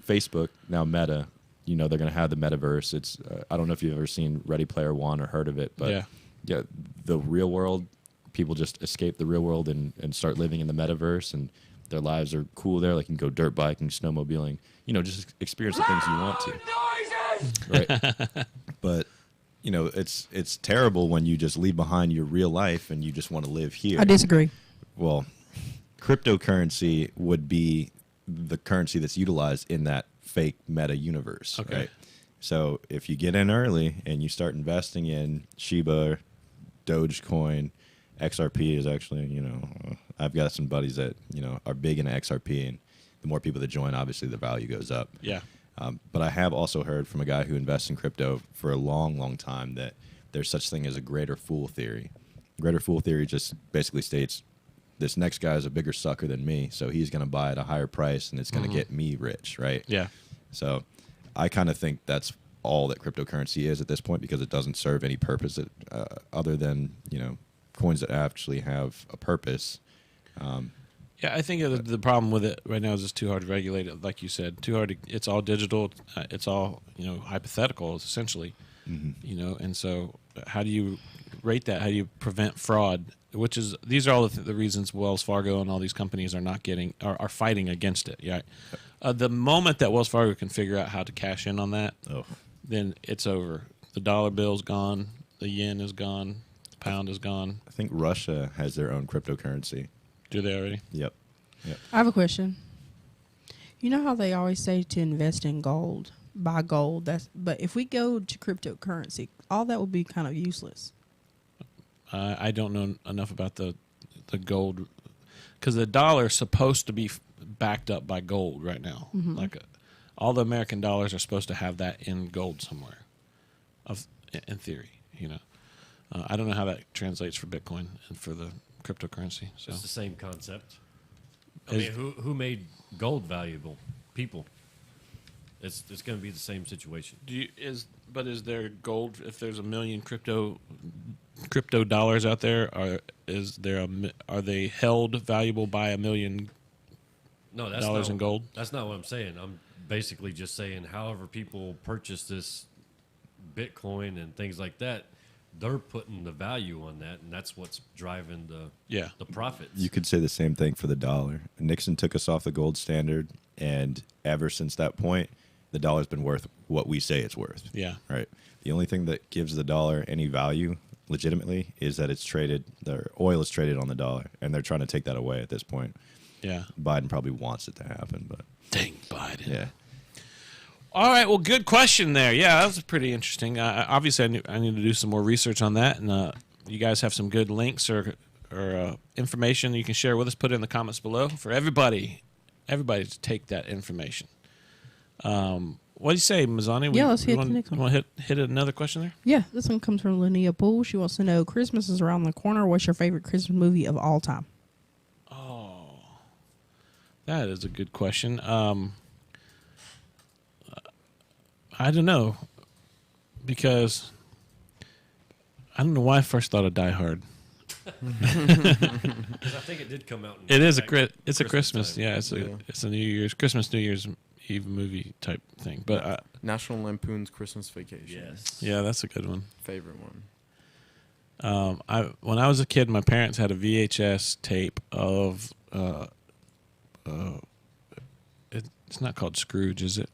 Facebook, now Meta, they're going to have the metaverse. It's I don't know if you've ever seen Ready Player One or heard of it, but yeah, the real world, people just escape the real world and start living in the metaverse, and their lives are cool there. Like, you can go dirt biking, snowmobiling, just experience the things you want to. Right. But, it's terrible when you just leave behind your real life and you just want to live here. I disagree. Well, cryptocurrency would be the currency that's utilized in that fake meta universe. Okay. Right? So if you get in early and you start investing in Shiba, Dogecoin, XRP is actually, I've got some buddies that, are big into XRP, and the more people that join, obviously the value goes up. Yeah. But I have also heard from a guy who invests in crypto for a long, long time that there's such thing as a greater fool theory. Greater fool theory just basically states this next guy is a bigger sucker than me, so he's going to buy at a higher price, and it's going to get me rich, right? Yeah. So I kind of think that's all that cryptocurrency is at this point, because it doesn't serve any purpose other than, coins that actually have a purpose. Yeah, I think the problem with it right now is it's too hard to regulate it. Like you said, too hard to, it's all digital. It's all, hypothetical, essentially. Mm-hmm. And so how do you rate that? How do you prevent fraud? These are all the reasons Wells Fargo and all these companies are fighting against it. Yeah. The moment that Wells Fargo can figure out how to cash in on that, then it's over. The dollar bill's gone. The yen is gone. The pound is gone. I think Russia has their own cryptocurrency. Do they already? Yep. I have a question. You know how they always say to invest in gold, buy gold. But if we go to cryptocurrency, all that would be kind of useless. I don't know enough about the gold, because the dollar is supposed to be backed up by gold right now. Mm-hmm. All the American dollars are supposed to have that in gold somewhere, in theory. I don't know how that translates for Bitcoin and for the cryptocurrency. So it's the same concept. I mean, who made gold valuable? People. It's going to be the same situation. Is there gold? If there's a million crypto dollars out there, are they held valuable by $1 million dollars in gold? That's not what I'm saying. I'm basically just saying, however people purchase this Bitcoin and things like that, they're putting the value on that, and that's what's driving the profits. You could say the same thing for the dollar. Nixon took us off the gold standard, and ever since that point, the dollar's been worth what we say it's worth. Yeah. Right. The only thing that gives the dollar any value legitimately is that it's traded, the oil is traded on the dollar, and they're trying to take that away at this point. Yeah. Biden probably wants it to happen, but dang Biden. Yeah. All right. Well, good question there. Yeah, that was pretty interesting. Obviously, I need to do some more research on that, and you guys have some good links or information you can share with us. Put it in the comments below for everybody to take that information. What do you say, Mazzani? Yeah, let's hit the next one. Want to hit another question there? Yeah, this one comes from Linnea Poole. She wants to know, Christmas is around the corner. What's your favorite Christmas movie of all time? Oh, that is a good question. I don't know, because I don't know why I first thought of Die Hard. Because I think it did come out. It's a Christmas. Yeah, it's a New Year's Eve movie type thing. But National Lampoon's Christmas Vacation. Yes. Yeah, that's a good one. Favorite one. When I was a kid, my parents had a VHS tape of it's not called Scrooge, is it?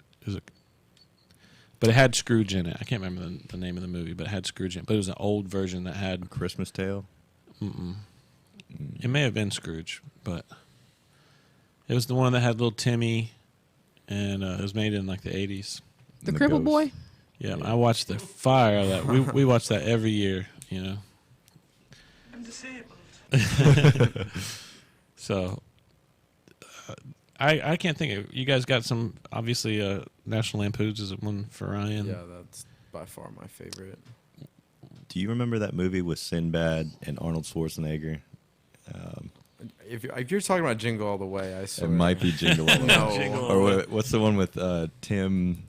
But it had Scrooge in it. I can't remember the name of the movie, but it had Scrooge in it. But it was an old version that had... A Christmas Tale? It may have been Scrooge, but it was the one that had little Timmy, and it was made in like the 80s. The Cripple Boy? Yeah, I watched the fire of that. We watched that every year, you know. I'm disabled. So... I can't think of. You guys got some, obviously, National Lampoon's is one for Ryan. Yeah, that's by far my favorite. Do you remember that movie with Sinbad and Arnold Schwarzenegger? If you're talking about Jingle All the Way, I swear. It might be Jingle All the Way. No. Or what's the one with not Tim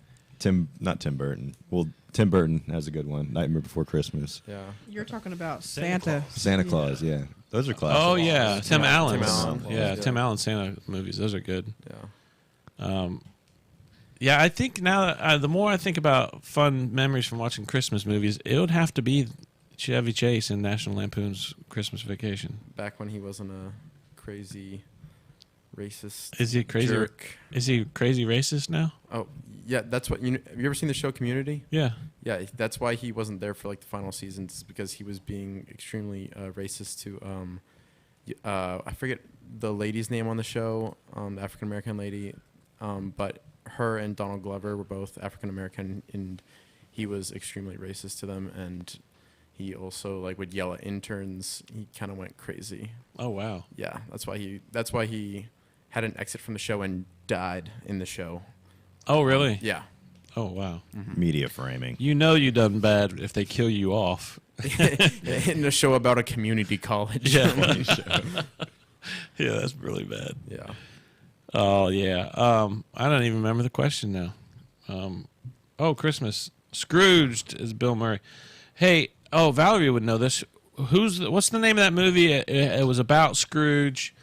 Burton. Well, Tim Burton has a good one, Nightmare Before Christmas. Yeah. You're talking about Santa. Santa Claus, yeah. Those are classics. Oh, yeah. Tim Allen. Yeah, Tim Allen Santa movies. Those are good. Yeah. Yeah, I think now that, the more I think about fun memories from watching Christmas movies, it would have to be Chevy Chase in National Lampoon's Christmas Vacation. Back when he wasn't a crazy racist Is he crazy? jerk. Is he crazy racist now? Oh, yeah, that's what... Have you ever seen the show Community? Yeah. Yeah, that's why he wasn't there for like the final seasons, because he was being extremely racist to... I forget the lady's name on the show, the African-American lady, but her and Donald Glover were both African-American, and he was extremely racist to them, and he also like would yell at interns. He kind of went crazy. Oh, wow. Yeah, that's why he had an exit from the show and died in the show. Oh, really? Yeah. Oh, wow. Mm-hmm. Media framing. You know you done bad if they kill you off. In a show about a community college. Yeah. Yeah, that's really bad. Yeah. Oh, yeah. I don't even remember the question now. Christmas. Scrooged is Bill Murray. Hey, Valerie would know this. What's the name of that movie? It was about Scrooge.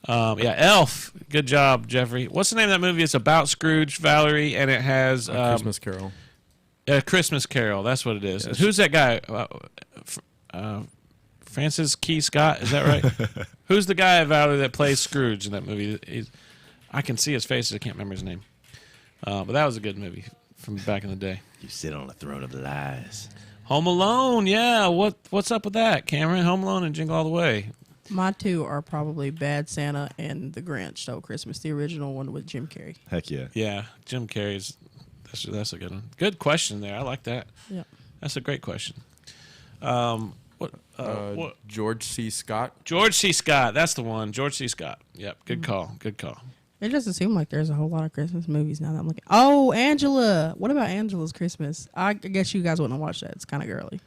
Elf. Good job, Jeffrey. What's the name of that movie? It's about Scrooge, Valerie, and it has Christmas Carol. Christmas Carol. That's what it is. Yes. Who's that guy? Francis Key Scott. Is that right? Who's the guy, Valerie, that plays Scrooge in that movie? I can see his face. I can't remember his name. But that was a good movie from back in the day. You sit on the throne of lies. Home Alone. Yeah. What's up with that, Cameron? Home Alone and Jingle All the Way. My two are probably Bad Santa and The Grinch Stole Christmas, the original one with Jim Carrey. Heck yeah. Yeah, Jim Carrey's. That's a good one. Good question there. I like that. Yeah. That's a great question. What? George C. Scott. George C. Scott. That's the one. George C. Scott. Yep. Good call. Good call. It doesn't seem like there's a whole lot of Christmas movies now that I'm looking. Oh, Angela. What about Angela's Christmas? I guess you guys wouldn't watch that. It's kind of girly.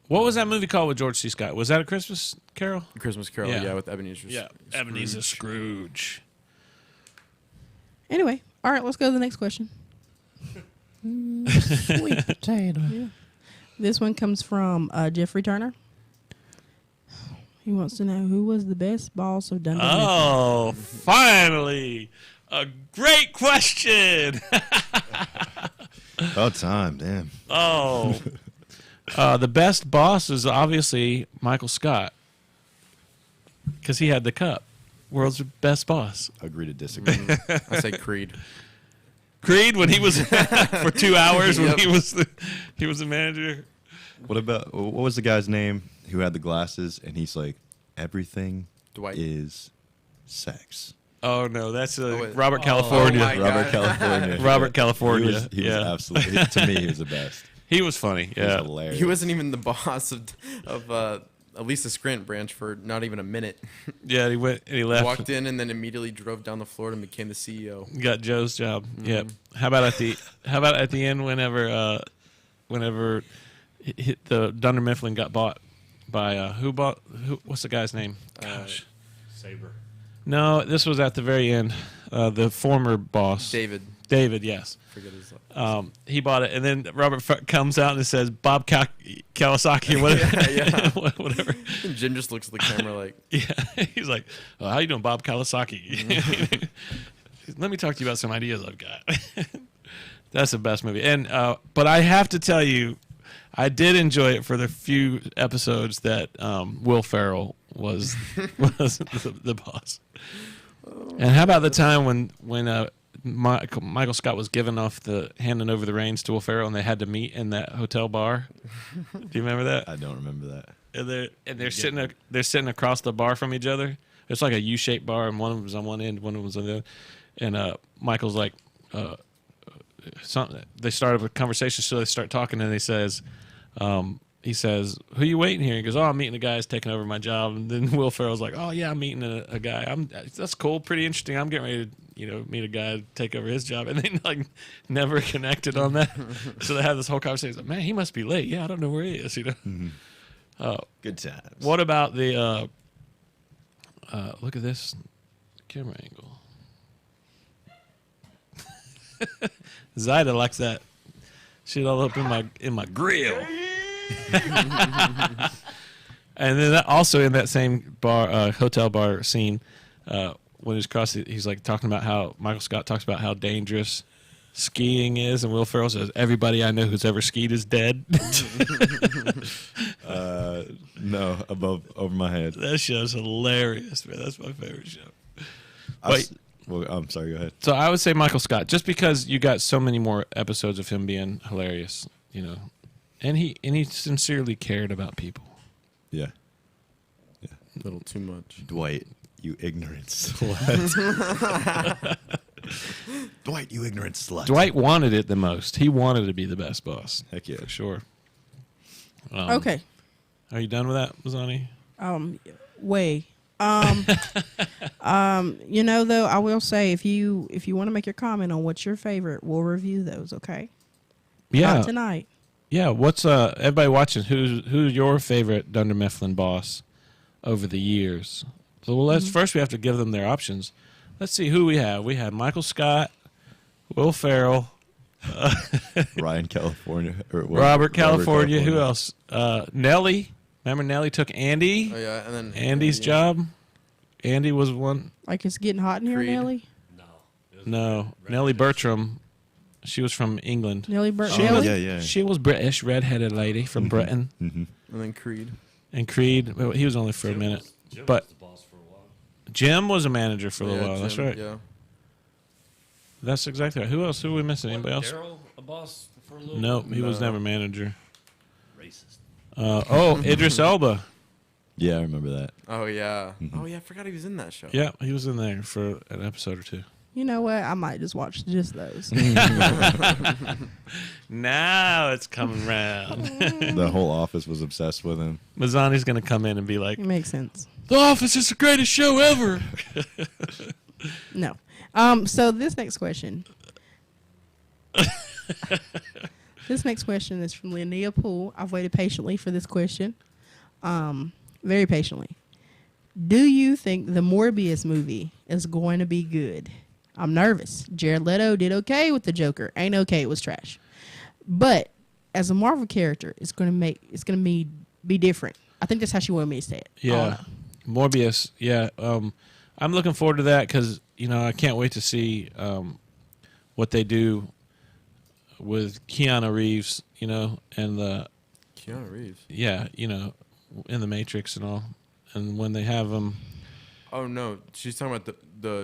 What was that movie called with George C. Scott? Was that a Christmas Carol? Christmas Carol, yeah, with Ebenezer. Yeah, Ebenezer Scrooge. Anyway, all right, let's go to the next question. Sweet potato. Yeah. This one comes from Jeffrey Turner. He wants to know who was the best boss of Dundee. Oh, finally. A great question. About time, damn. Oh. The best boss is obviously Michael Scott, because he had the cup. World's best boss. Agree to disagree. I say Creed. Creed, when he was for 2 hours when he was the manager. What was the guy's name who had the glasses and he's like, everything Dwight. is sex. Oh no, that's Robert California. Robert California. Robert California. He was absolutely, to me, he was the best. He was funny. Yeah, he was hilarious. He wasn't even the boss of Elisa Scrint branch for not even a minute. Yeah, he went and he left. Walked in and then immediately drove down to Florida and became the CEO. Got Joe's job. Yep. How about at the end whenever the Dunder Mifflin got bought by who? What's the guy's name? Gosh. Saber. No, this was at the very end. The former boss. David, yes. Forget his he bought it, and then Robert comes out and says Bob Kawasaki or whatever. yeah. Whatever. And Jim just looks at the camera like, yeah. He's like, oh, "How you doing, Bob Kawasaki?" Let me talk to you about some ideas I've got. That's the best movie, and but I have to tell you, I did enjoy it for the few episodes that Will Ferrell was the boss. And how about the time when Michael Scott was handing over the reins to Will Ferrell, and they had to meet in that hotel bar? Do you remember that? I don't remember that. And they're sitting across the bar from each other. It's like a U-shaped bar, and one of them was on one end, one of them was on the other. And Michael's like, they started a conversation, so they start talking, and he says, "Who you waiting here?" He goes, "Oh, I'm meeting a guy who's taking over my job." And then Will Ferrell's like, "Oh yeah, I'm meeting a guy. That's cool, pretty interesting. I'm getting ready to meet a guy to take over his job." And they like never connected on that. So they had this whole conversation. Like, man, he must be late. Yeah, I don't know where he is. Mm-hmm. Good times. What about the? Look at this camera angle. Zyda likes that shit all up in my grill. And then also in that same bar, hotel bar scene, when he's crossing, he's like talking about how Michael Scott talks about how dangerous skiing is, and Will Ferrell says, "Everybody I know who's ever skied is dead." No, over my head. That show's hilarious, man. That's my favorite show. I'm sorry. Go ahead. So I would say Michael Scott, just because you got so many more episodes of him being hilarious, and he sincerely cared about people. Yeah. A little too much. Dwight, you ignorant slut. Dwight, you ignorant slut. Dwight wanted it the most. He wanted to be the best boss. Heck yeah. For sure. Okay. Are you done with that, Mazzani? Way. Though, I will say if you want to make your comment on what's your favorite, we'll review those, okay? Yeah. Not tonight. Yeah, what's everybody watching, who's your favorite Dunder Mifflin boss over the years? So first we have to give them their options. Let's see who we have. We have Michael Scott, Will Ferrell, Ryan California, Robert California. Who else? Nelly. Remember Nelly took Andy? Oh yeah, and then Andy's job. Andy was one. Like it's getting hot in here, Nelly? No. Nellie Bertram. She was from England. Nellie Bertram. She was British, redheaded lady from Britain. Mm-hmm. And then Creed. Well, he was only for a minute. Jim but was the boss for a while. Jim was a manager for a little while. Jim, That's right. Yeah. That's exactly right. Who else? Who are we missing? Anybody else? Daryl a boss for a little Nope, bit? he was never manager. Racist. Idris Elba. Yeah, I remember that. Oh yeah. Mm-hmm. Oh yeah, I forgot he was in that show. Yeah, he was in there for an episode or two. You know what? I might just watch just those. Now it's coming round. The whole office was obsessed with him. Mazzani's going to come in and be like, It makes sense. The Office is the greatest show ever. No. So this next question. This next question is from Linnea Poole. I've waited patiently for this question. Very patiently. Do you think the Morbius movie is going to be good? I'm nervous. Jared Leto did okay with the Joker. Ain't okay, it was trash. But as a Marvel character, it's gonna be different. I think that's how she wanted me to say it. Yeah. Morbius. Yeah. I'm looking forward to that because, I can't wait to see what they do with Keanu Reeves, and the Keanu Reeves. Yeah, in the Matrix and all. And when they have them. Oh no, she's talking about the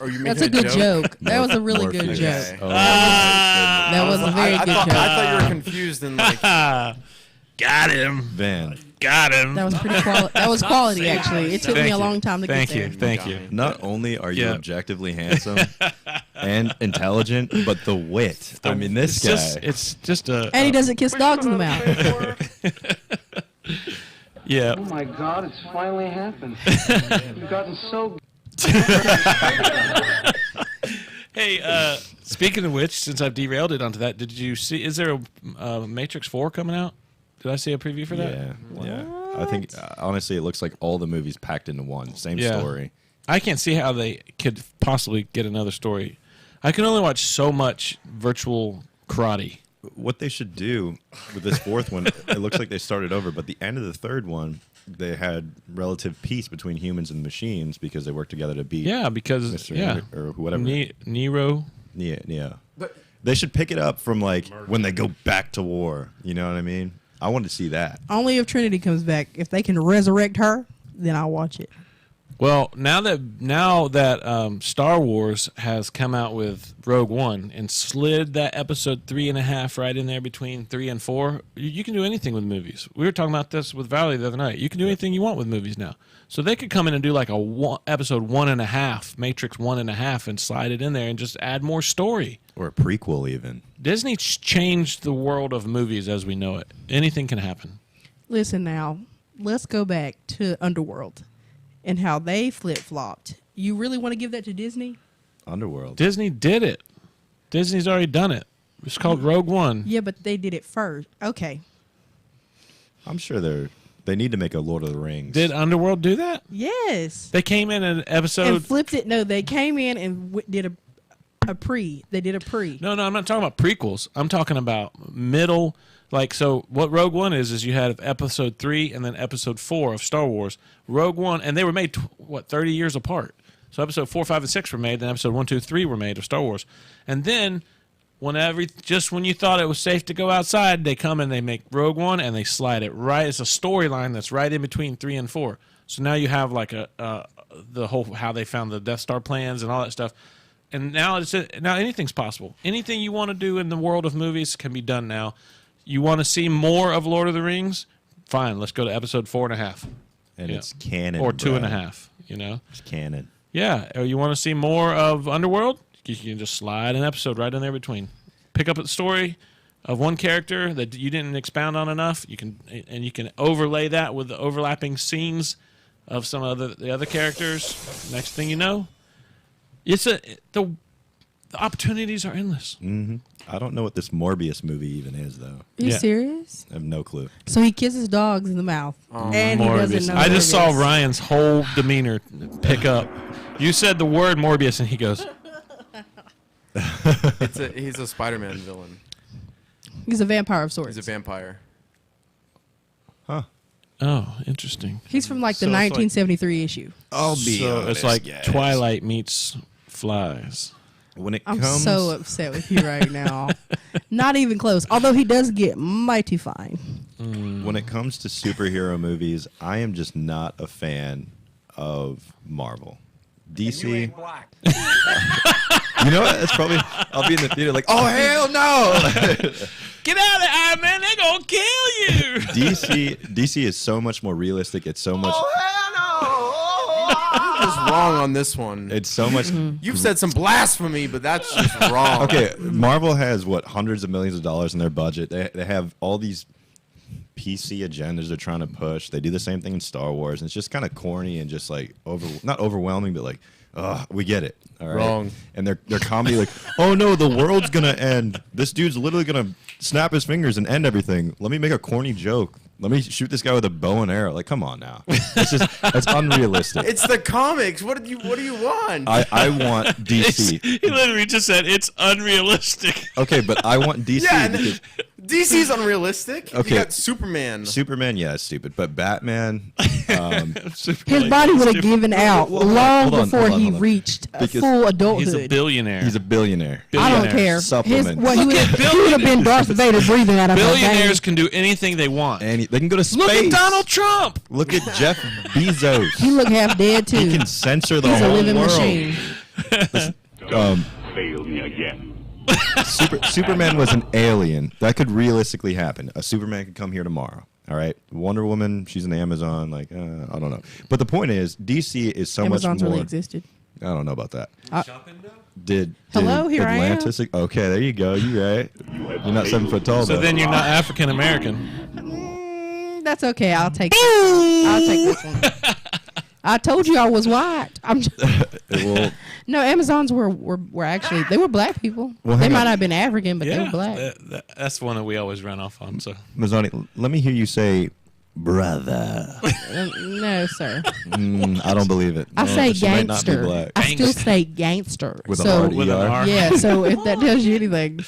are you making That's a good joke. That was a really good joke. That was a very good joke. I thought you were confused and like Got him. Van. Got him. That was pretty quality. That was quality, actually. It took me a long time to get there. Thank you. Not only are you objectively handsome and intelligent, but the wit. I mean, this guy. It's just a. And he doesn't kiss dogs in the mouth. Yeah. Oh my God! It's finally happened. You've gotten so. Hey, speaking of which, since I've derailed it onto that, did you see? Is there a Matrix 4 coming out? Did I see a preview for that? Yeah. I think honestly, it looks like all the movies packed into one. Same story. I can't see how they could possibly get another story. I can only watch so much virtual karate. What they should do with this fourth one, it looks like they started over, but the end of the third one, they had relative peace between humans and machines because they worked together to beat. Yeah, because Mr. or whatever. Nero. Yeah. But they should pick it up from like when they go back to war. You know what I mean? I want to see that. Only if Trinity comes back. If they can resurrect her, then I'll watch it. Well, now that Star Wars has come out with Rogue One and slid that episode 3.5 right in there between 3 and 4, you can do anything with movies. We were talking about this with Valley the other night. You can do anything you want with movies now. So they could come in and do like episode 1.5, Matrix 1.5, and slide it in there and just add more story. Or a prequel even. Disney changed the world of movies as we know it. Anything can happen. Listen now, let's go back to Underworld and how they flip-flopped. You really want to give that to Disney? Underworld. Disney did it. Disney's already done it. It's called Rogue One. Yeah, but they did it first. Okay. I'm sure they need to make a Lord of the Rings. Did Underworld do that? Yes. They came in an episode and flipped it. No, they came in and did a pre. They did a pre. No, I'm not talking about prequels. I'm talking about middle. Like, so what Rogue One is you had episode 3 and then episode 4 of Star Wars. Rogue One, and they were made, 30 years apart. So episode 4, 5, and 6 were made, then episode 1, 2, 3 were made of Star Wars. And then, just when you thought it was safe to go outside, they come and they make Rogue One and they slide it right. It's a storyline that's right in between 3 and 4. So now you have like the whole, how they found the Death Star plans and all that stuff. And now anything's possible. Anything you want to do in the world of movies can be done now. You want to see more of Lord of the Rings? Fine, let's go to episode 4.5. And it's canon. Or 2.5, you know? It's canon. Yeah. Or you want to see more of Underworld? You can just slide an episode right in there between. Pick up a story of one character that you didn't expound on enough. You can overlay that with the overlapping scenes of some of the other characters. Next thing you know, the opportunities are endless. Mm-hmm. I don't know what this Morbius movie even is, though. Are you serious? I have no clue. So he kisses dogs in the mouth, and he doesn't know. I just saw Ryan's whole demeanor pick up. You said the word Morbius, and he goes. He's a Spider-Man villain. He's a vampire of sorts. He's a vampire. Huh. Oh, interesting. He's from like the 1973 issue. I'll be honest, it's like Twilight meets flies. When I'm so upset with you right now. Not even close. Although he does get mighty fine. When it comes to superhero movies, I am just not a fan of Marvel. DC. You ain't black. You know what? That's probably. I'll be in the theater like, oh hell no! Get out of there, man! They're gonna kill you. DC is so much more realistic. It's so much. You're just wrong on this one. It's so much. You've said some blasphemy, but that's just wrong. Okay, Marvel has hundreds of millions of dollars in their budget. They have all these PC agendas they're trying to push. They do the same thing in Star Wars, and it's just kind of corny and just like not overwhelming, but like, we get it. All right? Wrong. And they're comedy like, oh no, the world's gonna end. This dude's literally gonna snap his fingers and end everything. Let me make a corny joke. Let me shoot this guy with a bow and arrow. Like, come on now. That's unrealistic. It's the comics. What do you want? I want DC. He literally just said it's unrealistic. Okay, but I want DC. Yeah, DC's unrealistic. Okay. You got Superman. Superman, yeah, it's stupid. But Batman, his body would have given out long before he reached full adulthood. He's a billionaire. He's a billionaire. I don't care. Supplement. He would have been Darth Vader breathing out of his Billionaires can do anything they want. They can go to space. Look at Donald Trump. Look at Jeff Bezos. He look half dead too. He can censor the He's whole a living world. machine. Fail me again. Superman was an alien. That could realistically happen. A Superman could come here tomorrow. All right, Wonder Woman, she's an Amazon. Like, I don't know. But the point is, DC is so Amazon's much more. really existed. I don't know about that. Did Hello, here Atlantis? I am. Okay, there you go. You're right. You're not 7 foot tall. So though. then you're not African American. That's okay. I'll take this one. I told you I was white. I'm no, Amazons were actually, they were black people. Well, they hang might on. not have been African, but they were black. That's one that we always run off on. So, Mazzani, let me hear you say, brother. No, sir. I don't believe it. I say she might not be gangster. black. I still say gangster. With a so, hard ER? Yeah, so if that tells you anything.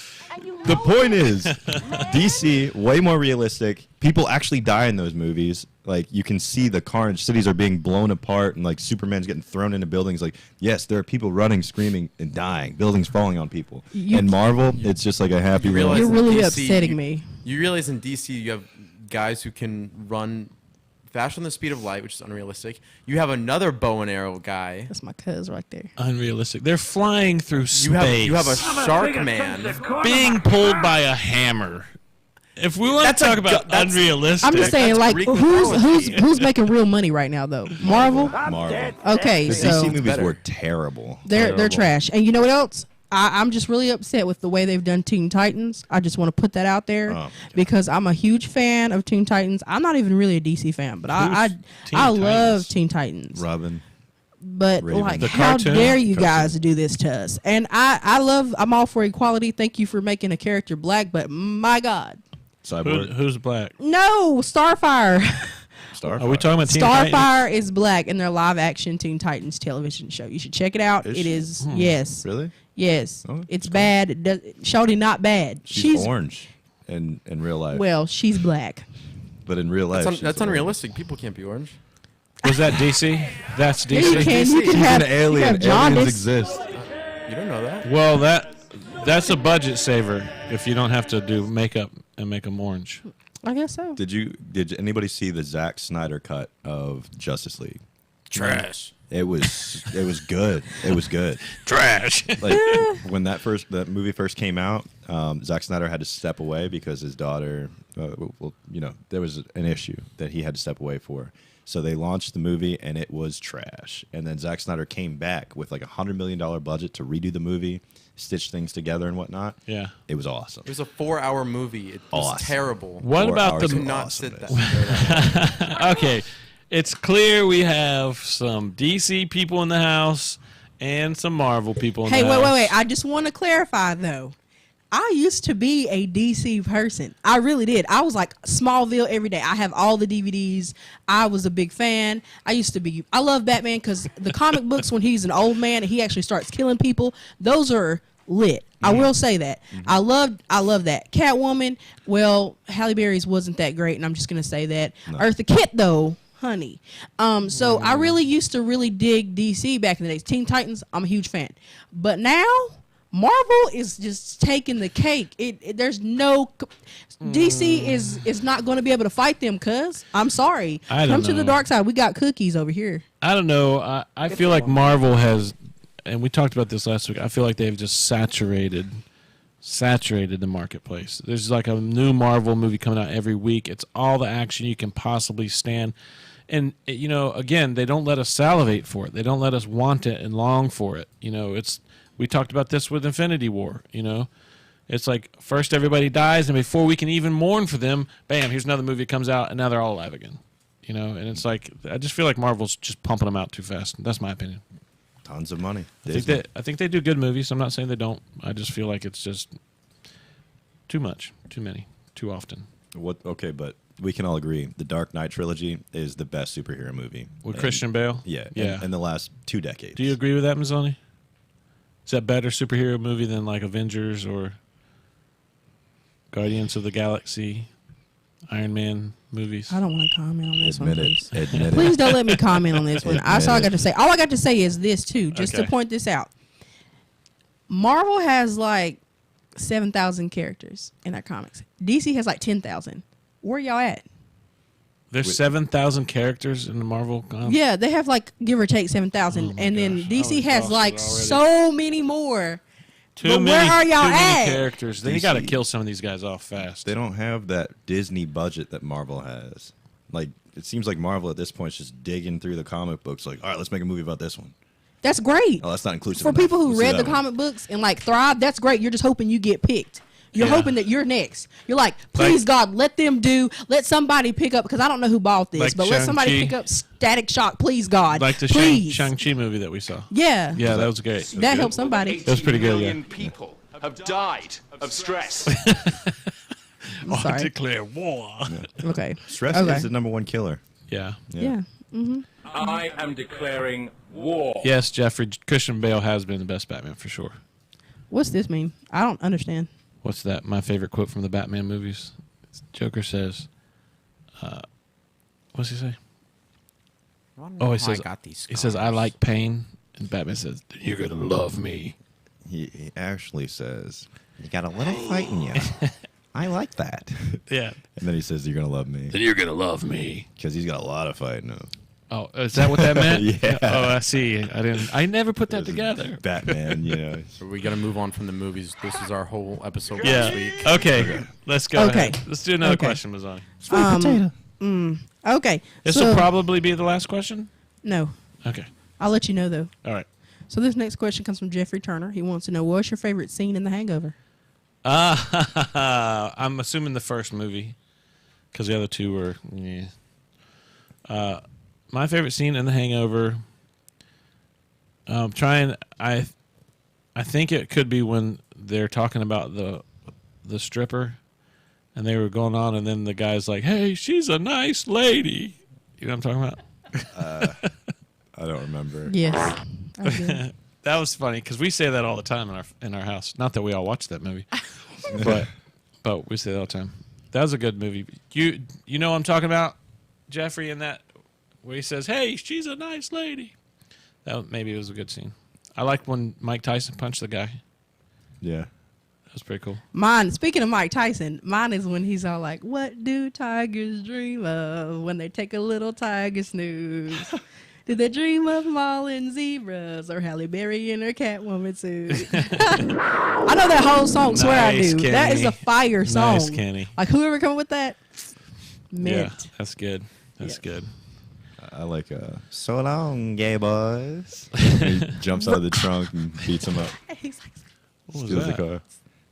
The point is, DC, way more realistic. People actually die in those movies. Like, you can see the carnage. Cities are being blown apart, and, like, Superman's getting thrown into buildings. Like, yes, there are people running, screaming, and dying. Buildings falling on people. And Marvel, it's just like a happy real. You're really upsetting me. You realize in DC you have guys who can run faster than the speed of light, which is unrealistic. You have another bow and arrow guy. That's my cuz right there. Unrealistic. They're flying through space. You have a shark man being pulled by a hammer. If we want to talk about unrealistic, I'm just saying, like, who's making real money right now, though? Marvel. Okay, the so DC movies were terrible. They're trash. And you know what else? I'm just really upset with the way they've done Teen Titans. I just want to put that out there because I'm a huge fan of Teen Titans. I'm not even really a DC fan, but I love Teen Titans. Robin. But Raven. like, The how cartoon? dare you guys do this to us? And I'm all for equality. Thank you for making a character black, but my God. Who's black? No, Starfire. Starfire. Are we talking about Teen Starfire Titans? is black in their live action Teen Titans television show. You should check it out. It is yes. Really? Yes. It's bad. It does, Shawty not bad. She's orange in real life. Well, she's black. But in real life, that's unrealistic. People can't be orange. Was that DC? That's DC. Yeah, you can. You can She's have, an alien. You have jaundice. Aliens exist. You don't know that. Well, that's a budget saver if you don't have to do makeup and make them orange. I guess so. Did anybody see the Zack Snyder cut of Justice League? Trash. It was good. It was good. Trash. Like when that movie first came out, Zack Snyder had to step away because his daughter, there was an issue that he had to step away for. So they launched the movie and it was trash. And then Zack Snyder came back with like $100 million budget to redo the movie, stitch things together and whatnot. Yeah, it was awesome. It was a 4-hour movie. It was terrible. What about the? I could not sit that. Okay, it's clear we have some DC people in the house and some Marvel people in the house. Hey, wait. I just want to clarify though. I used to be a DC person. I really did. I was like Smallville every day. I have all the DVDs. I was a big fan. I love Batman because the comic books when he's an old man and he actually starts killing people, those are lit. I will say that. I love that. Catwoman, well, Halle Berry's wasn't that great, and I'm just going to say that. No. Eartha Kitt, though, honey. So I really used to really dig DC back in the days. Teen Titans, I'm a huge fan. But now Marvel is just taking the cake. There's no DC is not going to be able to fight them. Cuz I'm sorry, come to the dark side. We got cookies over here. I don't know. I feel like Marvel has, and we talked about this last week. I feel like they've just saturated the marketplace. There's like a new Marvel movie coming out every week. It's all the action you can possibly stand. And, again, they don't let us salivate for it. They don't let us want it and long for it. We talked about this with Infinity War, It's like first everybody dies, and before we can even mourn for them, bam, here's another movie that comes out, and now they're all alive again. And it's like, I just feel like Marvel's just pumping them out too fast. That's my opinion. Tons of money. I think they do good movies. I'm not saying they don't. I just feel like it's just too much, too many, too often. Okay, but we can all agree the Dark Knight trilogy is the best superhero movie. With Christian Bale? Yeah. Yeah. In the last 2 decades. Do you agree with that, Mazzoni? Is that better superhero movie than like Avengers or Guardians of the Galaxy, Iron Man movies? I don't want to comment on this one. Please. Admit it. Please don't let me comment on this one. That's all I got to say. All I got to say is this too, just to Okay. point this out. Marvel has like 7,000 characters in their comics. DC has like 10,000. Where y'all at? There's 7,000 characters in the Marvel comics? Yeah, they have like give or take 7,000, and then DC has like so many more. But where are y'all too many at? characters. They got to kill some of these guys off fast. They don't have that Disney budget that Marvel has. Like, it seems like Marvel at this point is just digging through the comic books. Like, all right, let's make a movie about this one. That's great. Oh, that's not inclusive For enough. people who Let's do read the that one. comic books and like thrive, that's great. You're just hoping you get picked. You're hoping that you're next. You're like, please, God, let somebody pick up, because I don't know who bought this, but let somebody pick up Static Shock, please, God. Like the please. Shang-Chi movie that we saw. Yeah. Yeah, that was great. That helped somebody. That was pretty good, yeah. people have died of stress. I declare war. Yeah. Okay. Stress is the #1 killer. Yeah. Yeah. Mm-hmm. I am declaring war. Yes, Jeffrey, Christian Bale has been the best Batman for sure. What's this mean? I don't understand. What's that? My favorite quote from the Batman movies. Joker says, what's he say? He says, I like pain. And Batman says, you're going to love me. He actually says, you got a little fight in you. I like that. Yeah. And then he says, you're going to love me. Then you're going to love me. Because he's got a lot of fight in him. Oh, is that what that meant? Yeah. Oh, I see. I never put that together. Batman, We got to move on from the movies. This is our whole episode Yeah. this week. Okay. Let's go Okay. ahead. Let's do another question, Mazzani. Sweet potato. Okay. This will probably be the last question? No. Okay. I'll let you know, though. All right. So this next question comes from Jeffrey Turner. He wants to know, what's your favorite scene in The Hangover? I'm assuming the first movie, because the other two were, my favorite scene in The Hangover, I think it could be when they're talking about the stripper, and they were going on, and then the guy's like, hey, she's a nice lady. You know what I'm talking about? I don't remember. Yes. I do. That was funny, because we say that all the time in our house. Not that we all watch that movie, but we say that all the time. That was a good movie. You know what I'm talking about, Jeffrey, in that where he says, hey, she's a nice lady. Maybe it was a good scene. I liked when Mike Tyson punched the guy. Yeah. That was pretty cool. Speaking of Mike Tyson, mine is when he's all like, what do tigers dream of when they take a little tiger snooze? Did they dream of mauling zebras or Halle Berry in her Catwoman suit? I know that whole song, swear I do. Kenny. That is a fire song. Nice, Kenny. Like whoever come up with that, mint. Yeah, that's good. That's good. I like so long, gay boys. He jumps out of the trunk and beats him up. He's like, What was Steals that? the car.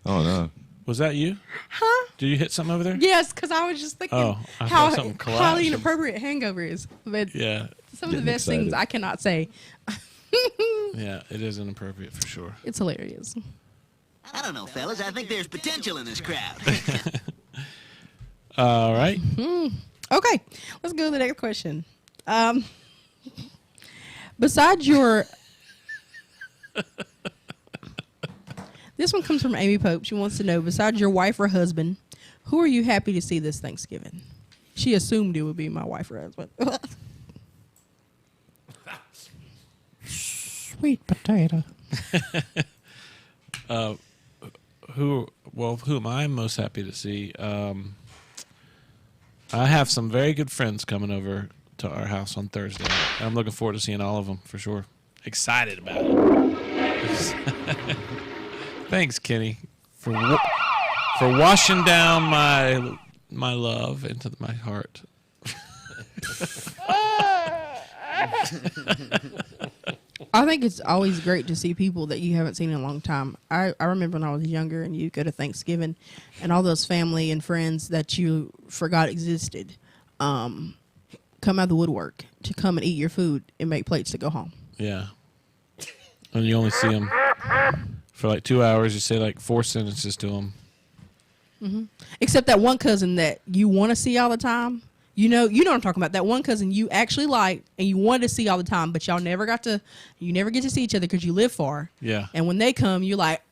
Oh no. Was that you? huh? Did you hit something over there? Yes, because I was just thinking Oh, I how thought something collapsed. highly inappropriate Hangover is. But Yeah. some of the Getting best things excited. I cannot say. Yeah, it is inappropriate for sure. It's hilarious. I don't know, fellas. I think there's potential in this crowd. All right. Okay, let's go to the next question. Besides your... This one comes from Amy Pope. She wants to know, besides your wife or husband, who are you happy to see this Thanksgiving? She assumed it would be my wife or husband. Sweet potato. Who am I most happy to see? I have some very good friends coming over to our house on Thursday. I'm looking forward to seeing all of them for sure. Excited about it. Thanks, Kenny, for washing down my love into my heart. I think it's always great to see people that you haven't seen in a long time. I remember when I was younger and you go to Thanksgiving and all those family and friends that you forgot existed come out of the woodwork to come and eat your food and make plates to go home. Yeah. And you only see them for like 2 hours. You say like 4 sentences to them. Mm-hmm. Except that one cousin that you want to see all the time. You know what I'm talking about. That one cousin you actually like and you wanted to see all the time, but you never get to see each other because you live far. Yeah. And when they come, you're like,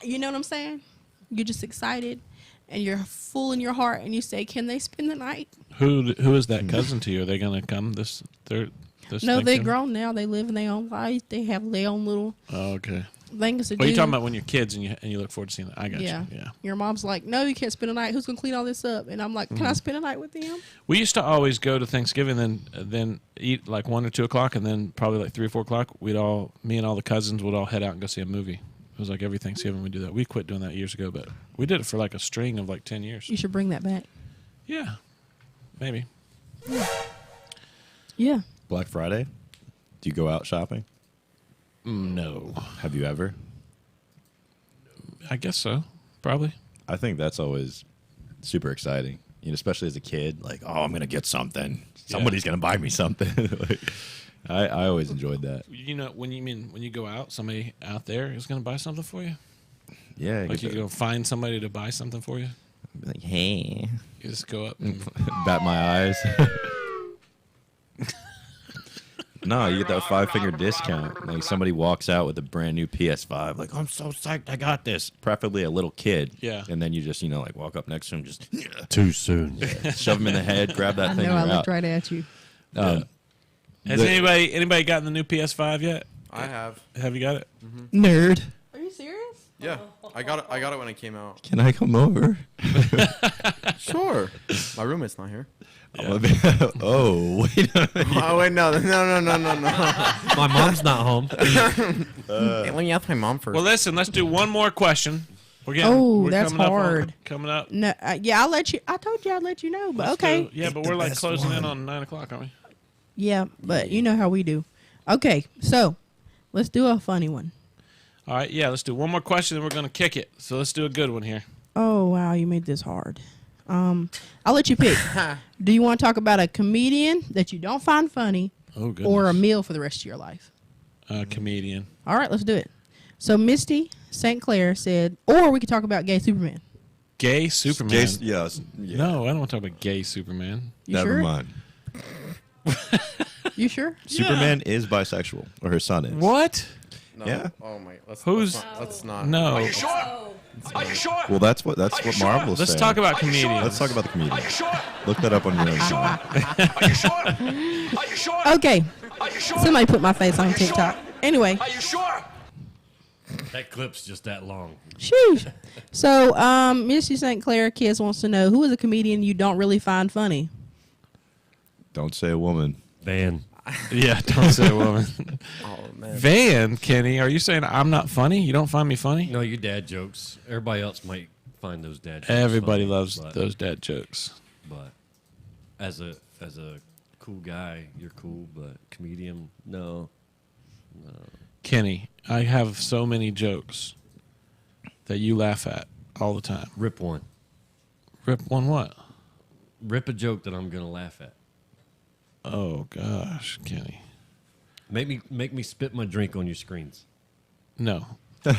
you know what I'm saying? You're just excited and you're full in your heart and you say, can they spend the night? Who is that cousin to you? Are they going to come this No, Thanksgiving? they're grown now. They live in their own life. They have their own little Oh, okay. things to do. Well, you're talking about when you're kids and you look forward to seeing that. I got Yeah. you. Yeah. Your mom's like, no, you can't spend a night. Who's going to clean all this up? And I'm like, can I spend a night with them? We used to always go to Thanksgiving, then eat like 1 or 2 o'clock, and then probably like 3 or 4 o'clock. Me and all the cousins would all head out and go see a movie. It was like every Thanksgiving we do that. We quit doing that years ago, but we did it for like a string of like 10 years. You should bring that back. Yeah, maybe. Yeah. Black Friday? Do you go out shopping? No. Have you ever? I guess so. Probably. I think that's always super exciting. You know, especially as a kid, like, oh, I'm gonna get something. Somebody's gonna buy me something. Like, I always enjoyed that. You know, when you go out, somebody out there is going to buy something for you? Yeah. Like you go find somebody to buy something for you? Like, hey. You just go up and bat my eyes. No, you get that 5-finger discount. Like somebody walks out with a brand new PS5, like, I'm so psyched I got this. Preferably a little kid. Yeah. And then you just, like walk up next to him, just too soon. Shove him in the head, grab that thing. I know, I you're looked out. right at you. Has anybody gotten the new PS5 yet? I have. Have you got it? Mm-hmm. Nerd. Are you serious? Yeah, I got it when it came out. Can I come over? Sure. My roommate's not here. Yeah. Oh, wait a minute. Oh, wait, no. My mom's not home. Hey, let me ask my mom first. Well, listen, let's do one more question. We're that's coming hard. Coming up. No, yeah, I'll let you. I told you I'd let you know, but Let's okay. Yeah, but we're like closing in on 9 o'clock, aren't we? Yeah, but you know how we do. Okay, so let's do a funny one. All right, yeah, let's do one more question, and we're going to kick it. So let's do a good one here. Oh, wow, you made this hard. I'll let you pick. Do you want to talk about a comedian that you don't find funny or a meal for the rest of your life? Comedian. All right, let's do it. So Misty St. Clair said, or we could talk about gay Superman. Gay Superman? Yes. No, I don't want to talk about gay Superman. Never mind. You sure? Superman is bisexual, or her son is. What? No. Yeah. Oh my. Let's not. No. Are you sure? Are you sure? Well, that's what Marvel Let's said. talk about comedians. Let's talk about the comedian. Are you sure? Look that up on your own time. Are you sure? Are you sure? Okay. Are you sure? Somebody put my face on TikTok. Anyway. Are you sure? That clip's just that long. Sheesh. So, Misty St. Clair Kids wants to know, who is a comedian you don't really find funny? Don't say a woman. Van. Yeah, don't say a woman. Oh, man. Van, Kenny, are you saying I'm not funny? You don't find me funny? No, your dad jokes. Everybody else might find those dad jokes Everybody funny, loves but- those dad jokes. But as a cool guy, you're cool. But comedian, no. Kenny, I have so many jokes that you laugh at all the time. Rip one. Rip one what? Rip a joke that I'm gonna laugh at. Oh gosh, Kenny. Make me spit my drink on your screens. No.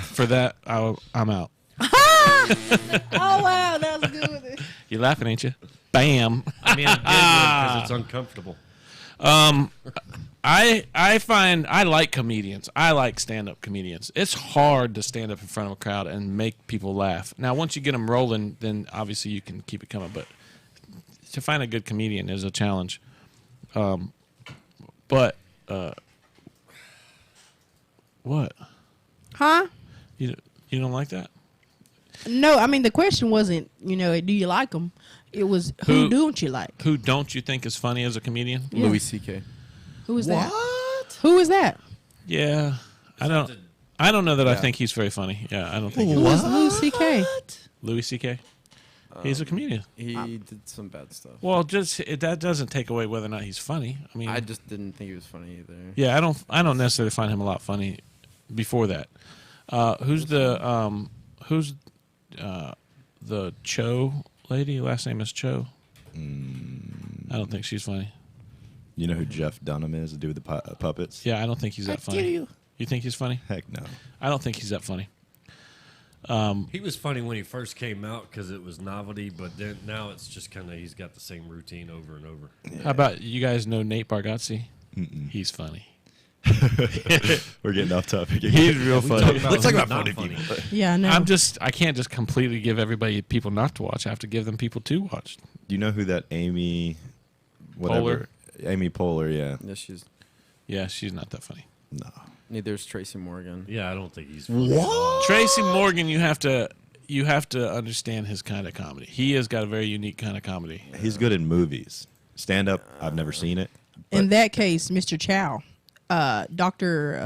For that, I'm out. Oh, wow, that was good. You're laughing, ain't you? Bam. I mean, because it's uncomfortable. I find I like comedians. I like stand-up comedians. It's hard to stand up in front of a crowd and make people laugh. Now, once you get them rolling, then obviously you can keep it coming. But to find a good comedian is a challenge. What? Huh? You don't like that? No, I mean, the question wasn't, do you like them? It was, who don't you like? Who don't you think is funny as a comedian? Yeah. Louis C.K. Who is that? Who is that? Yeah, I don't know that I think he's very funny. Yeah, I don't think. Who is Louis C.K.? Louis C.K. He's a comedian. He did some bad stuff. Well, that doesn't take away whether or not he's funny. I mean, I just didn't think he was funny either. Yeah, I don't necessarily find him a lot funny. Before that, who's the Cho lady? Last name is Cho. I don't think she's funny. You know who Jeff Dunham is, the dude with the puppets? Yeah, I don't think he's that funny. You think he's funny? Heck no. I don't think he's that funny. He was funny when he first came out because it was novelty, but then now it's just kind of he's got the same routine over and over. Yeah. How about you guys know Nate Bargatze? He's funny. We're getting off topic. He's real funny. Let's talk about funny people. Yeah, I know. I can't just completely give everybody people not to watch. I have to give them people to watch. Do you know who that Amy Poehler? Amy Poehler, yeah. Yeah, she's not that funny. No. Neither is Tracy Morgan. Yeah, I don't think he's funny. What? Tracy Morgan, you have to understand his kind of comedy. He has got a very unique kind of comedy. He's good in movies. Stand up, I've never seen it. In that case, Mr. Chow. Doctor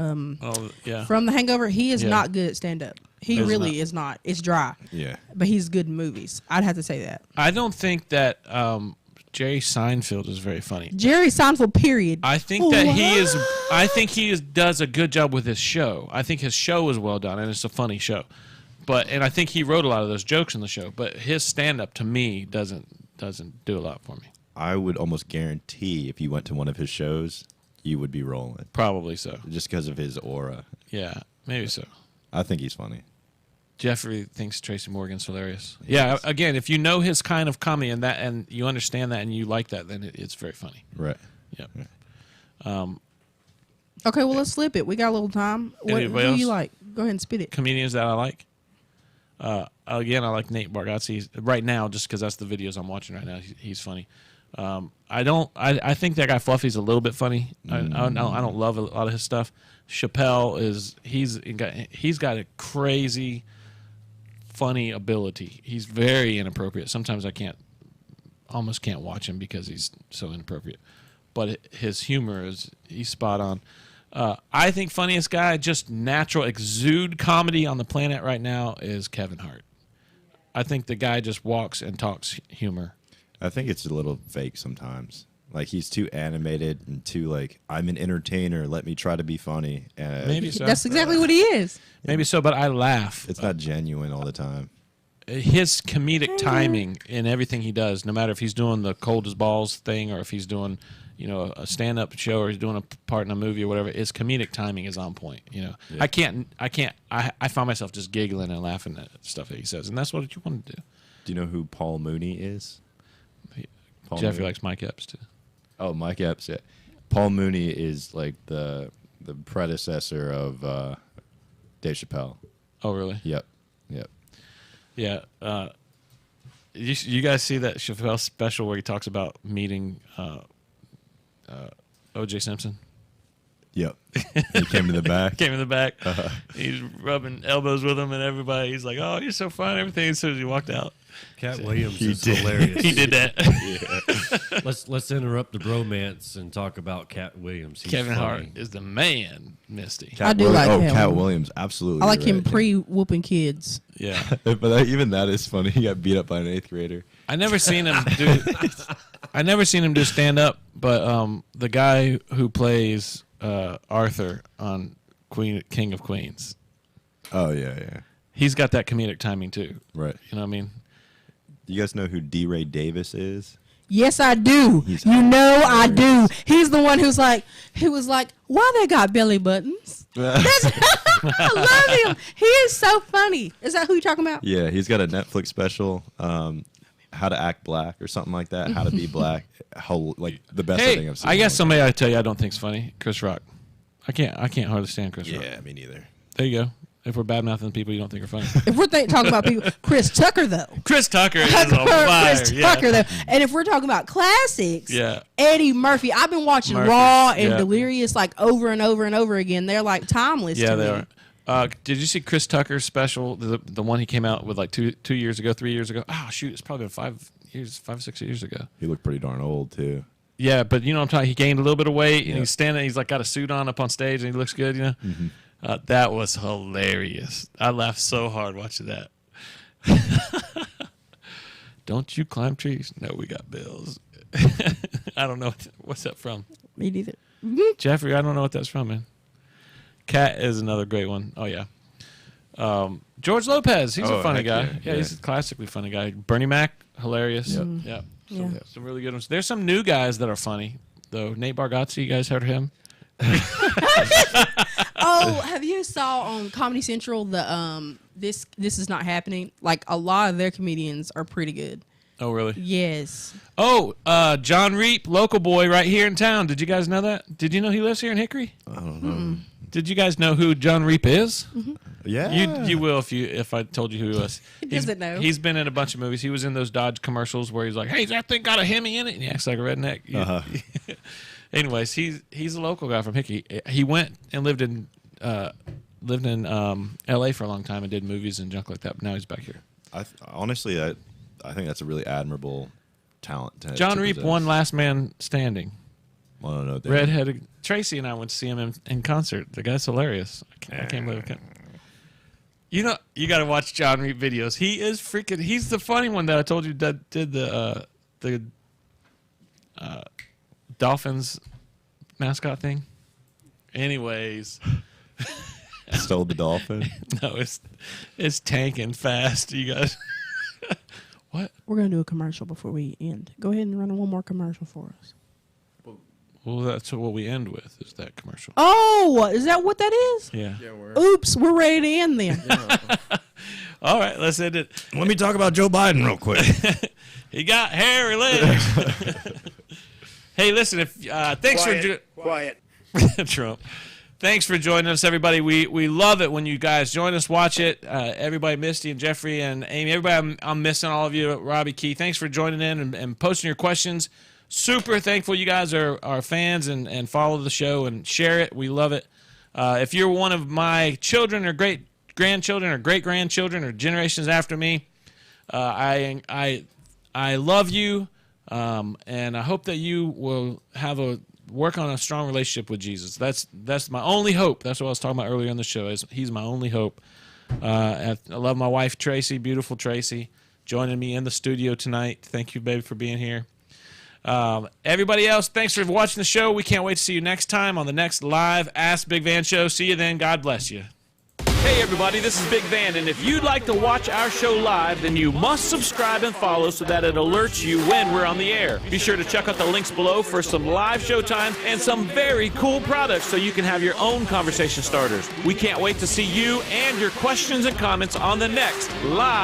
from The Hangover. He is not good at stand up. He really is not. It's dry. Yeah. But he's good in movies. I'd have to say that. I don't think that Jerry Seinfeld is very funny. Jerry Seinfeld, period. I think that he is. I think he does a good job with his show. I think his show is well done, and it's a funny show. And I think he wrote a lot of those jokes in the show. But his stand up to me doesn't do a lot for me. I would almost guarantee if you went to one of his shows, you would be rolling. Probably so. Just because of his aura. Yeah, maybe so. I think he's funny. Jeffrey thinks Tracy Morgan's hilarious. Yeah, again, if you know his kind of comedy and you understand that and you like that, then it's very funny. Right. Yep. Right. Okay, well, let's flip it. We got a little time. Who do you like? Go ahead and spit it. Comedians that I like. Again, I like Nate Bargatze right now, just because that's the videos I'm watching right now. He's funny. I think that guy Fluffy's a little bit funny. I don't love a lot of his stuff. Chappelle he's got a crazy funny ability. He's very inappropriate. Sometimes I almost can't watch him because he's so inappropriate. But his humor he's spot on. I think funniest guy, just natural exude comedy on the planet right now is Kevin Hart. I think the guy just walks and talks humor. I think it's a little fake sometimes. Like he's too animated and too like, I'm an entertainer. Let me try to be funny. Maybe so. That's exactly what he is. Maybe so, but I laugh. It's not genuine all the time. His comedic timing in everything he does, no matter if he's doing the cold as balls thing or if he's doing, a stand-up show or he's doing a part in a movie or whatever, his comedic timing is on point. Yeah. I find myself just giggling and laughing at stuff that he says, and that's what you want to do. Do you know who Paul Mooney is? Jeffrey likes Mike Epps too. Oh, Mike Epps, yeah. Paul Mooney is like the predecessor of Dave Chappelle. Oh, really? Yep. Yeah. You guys see that Chappelle special where he talks about meeting O.J. Simpson? Yep. He came to the back. Came in the back. He's rubbing elbows with him and everybody. He's like, "Oh, you're so fun." Everything as soon as he walked out. Cat Williams is hilarious. He did that. Yeah. Let's interrupt the bromance and talk about Cat Williams. He's Kevin funny. Hart is the man, Misty. I do like him. Cat Williams, absolutely. I like him pre-whooping kids. Yeah. But even that is funny. He got beat up by an 8th grader. I never seen him do stand up, but the guy who plays Arthur on King of Queens. Oh yeah. He's got that comedic timing too. Right. You know what I mean? You guys know who D. Ray Davis is? Yes, I do. I do. He's the one who was like, why they got belly buttons? I love him. He is so funny. Is that who you're talking about? Yeah, he's got a Netflix special, How to Act Black or something like that. How to Be Black. The best thing I've seen. I guess somebody I tell you I don't think's funny. Chris Rock. I can't hardly stand Chris Rock. Yeah, me neither. There you go. If we're bad-mouthing people you don't think are funny. If we're talking about people, Chris Tucker, though. Chris Tucker is on fire. Chris Tucker, though. And if we're talking about classics, yeah. Eddie Murphy. I've been watching Raw and Delirious over and over and over again. They're like timeless to me. They are. Did you see Chris Tucker's special, the one he came out with like 3 years ago? Oh, shoot, it's probably been 5-6 years ago. He looked pretty darn old, too. Yeah, but you know what I'm talking. He gained a little bit of weight, and he's standing. He's like got a suit on up on stage, and he looks good. Mm-hmm. That was hilarious. I laughed so hard watching that. Don't you climb trees? No, we got bills. I don't know what's that from. Me neither. Jeffrey, I don't know what that's from, man. Cat is another great one. Oh yeah. George Lopez, he's a funny guy. Yeah, he's a classically funny guy. Bernie Mac, hilarious. Yep. Yeah. Some really good ones. There's some new guys that are funny though. Nate Bargatze, you guys heard of him? Oh, have you saw on Comedy Central the this is not happening? Like a lot of their comedians are pretty good. Oh, really? Yes. Oh, John Reap, local boy right here in town. Did you guys know that? Did you know he lives here in Hickory? I don't know. Did you guys know who John Reap is? Mm-hmm. Yeah. You will if I told you who he was. He doesn't know. He's been in a bunch of movies. He was in those Dodge commercials where he's like, "Hey, that thing got a Hemi in it," and he acts like a redneck. Anyways, he's a local guy from Hickey. He went and lived in L.A. for a long time and did movies and junk like that. But now he's back here. Honestly, I think that's a really admirable talent. John Reap won Last Man Standing. I don't know. Redheaded Tracy and I went to see him in concert. The guy's hilarious. I can't believe it. You know, you got to watch John Reed videos. He is freaking. He's the funny one that I told you that did the Dolphins mascot thing. Anyways, stole the dolphin. No, it's tanking fast. You guys. What? We're gonna do a commercial before we end. Go ahead and run one more commercial for us. Well, that's what we end with, is that commercial. Oh, is that what that is? Yeah. Oops, we're ready to end then. All right, let's end it. Let me talk about Joe Biden real quick. He got hairy legs. Hey, listen, thanks Quiet. Trump. Thanks for joining us, everybody. We love it when you guys join us, watch it. Everybody, Misty and Jeffrey and Amy, everybody, I'm missing all of you. Robbie, Key, thanks for joining in and posting your questions. Super thankful you guys are fans and follow the show and share it. We love it. If you're one of my children or great-grandchildren or great-grandchildren or generations after me, I love you, and I hope that you will work on a strong relationship with Jesus. That's my only hope. That's what I was talking about earlier on the show. He's my only hope. I love my wife, Tracy, beautiful Tracy, joining me in the studio tonight. Thank you, baby, for being here. Everybody else, thanks for watching the show. We can't wait to see you next time on the next live Ask Big Van show. See you then. God bless you. Hey everybody, this is Big Van, and if you'd like to watch our show live, then you must subscribe and follow so that it alerts you when we're on the air. Be sure to check out the links below for some live show times and some very cool products so you can have your own conversation starters. We can't wait to see you and your questions and comments on the next live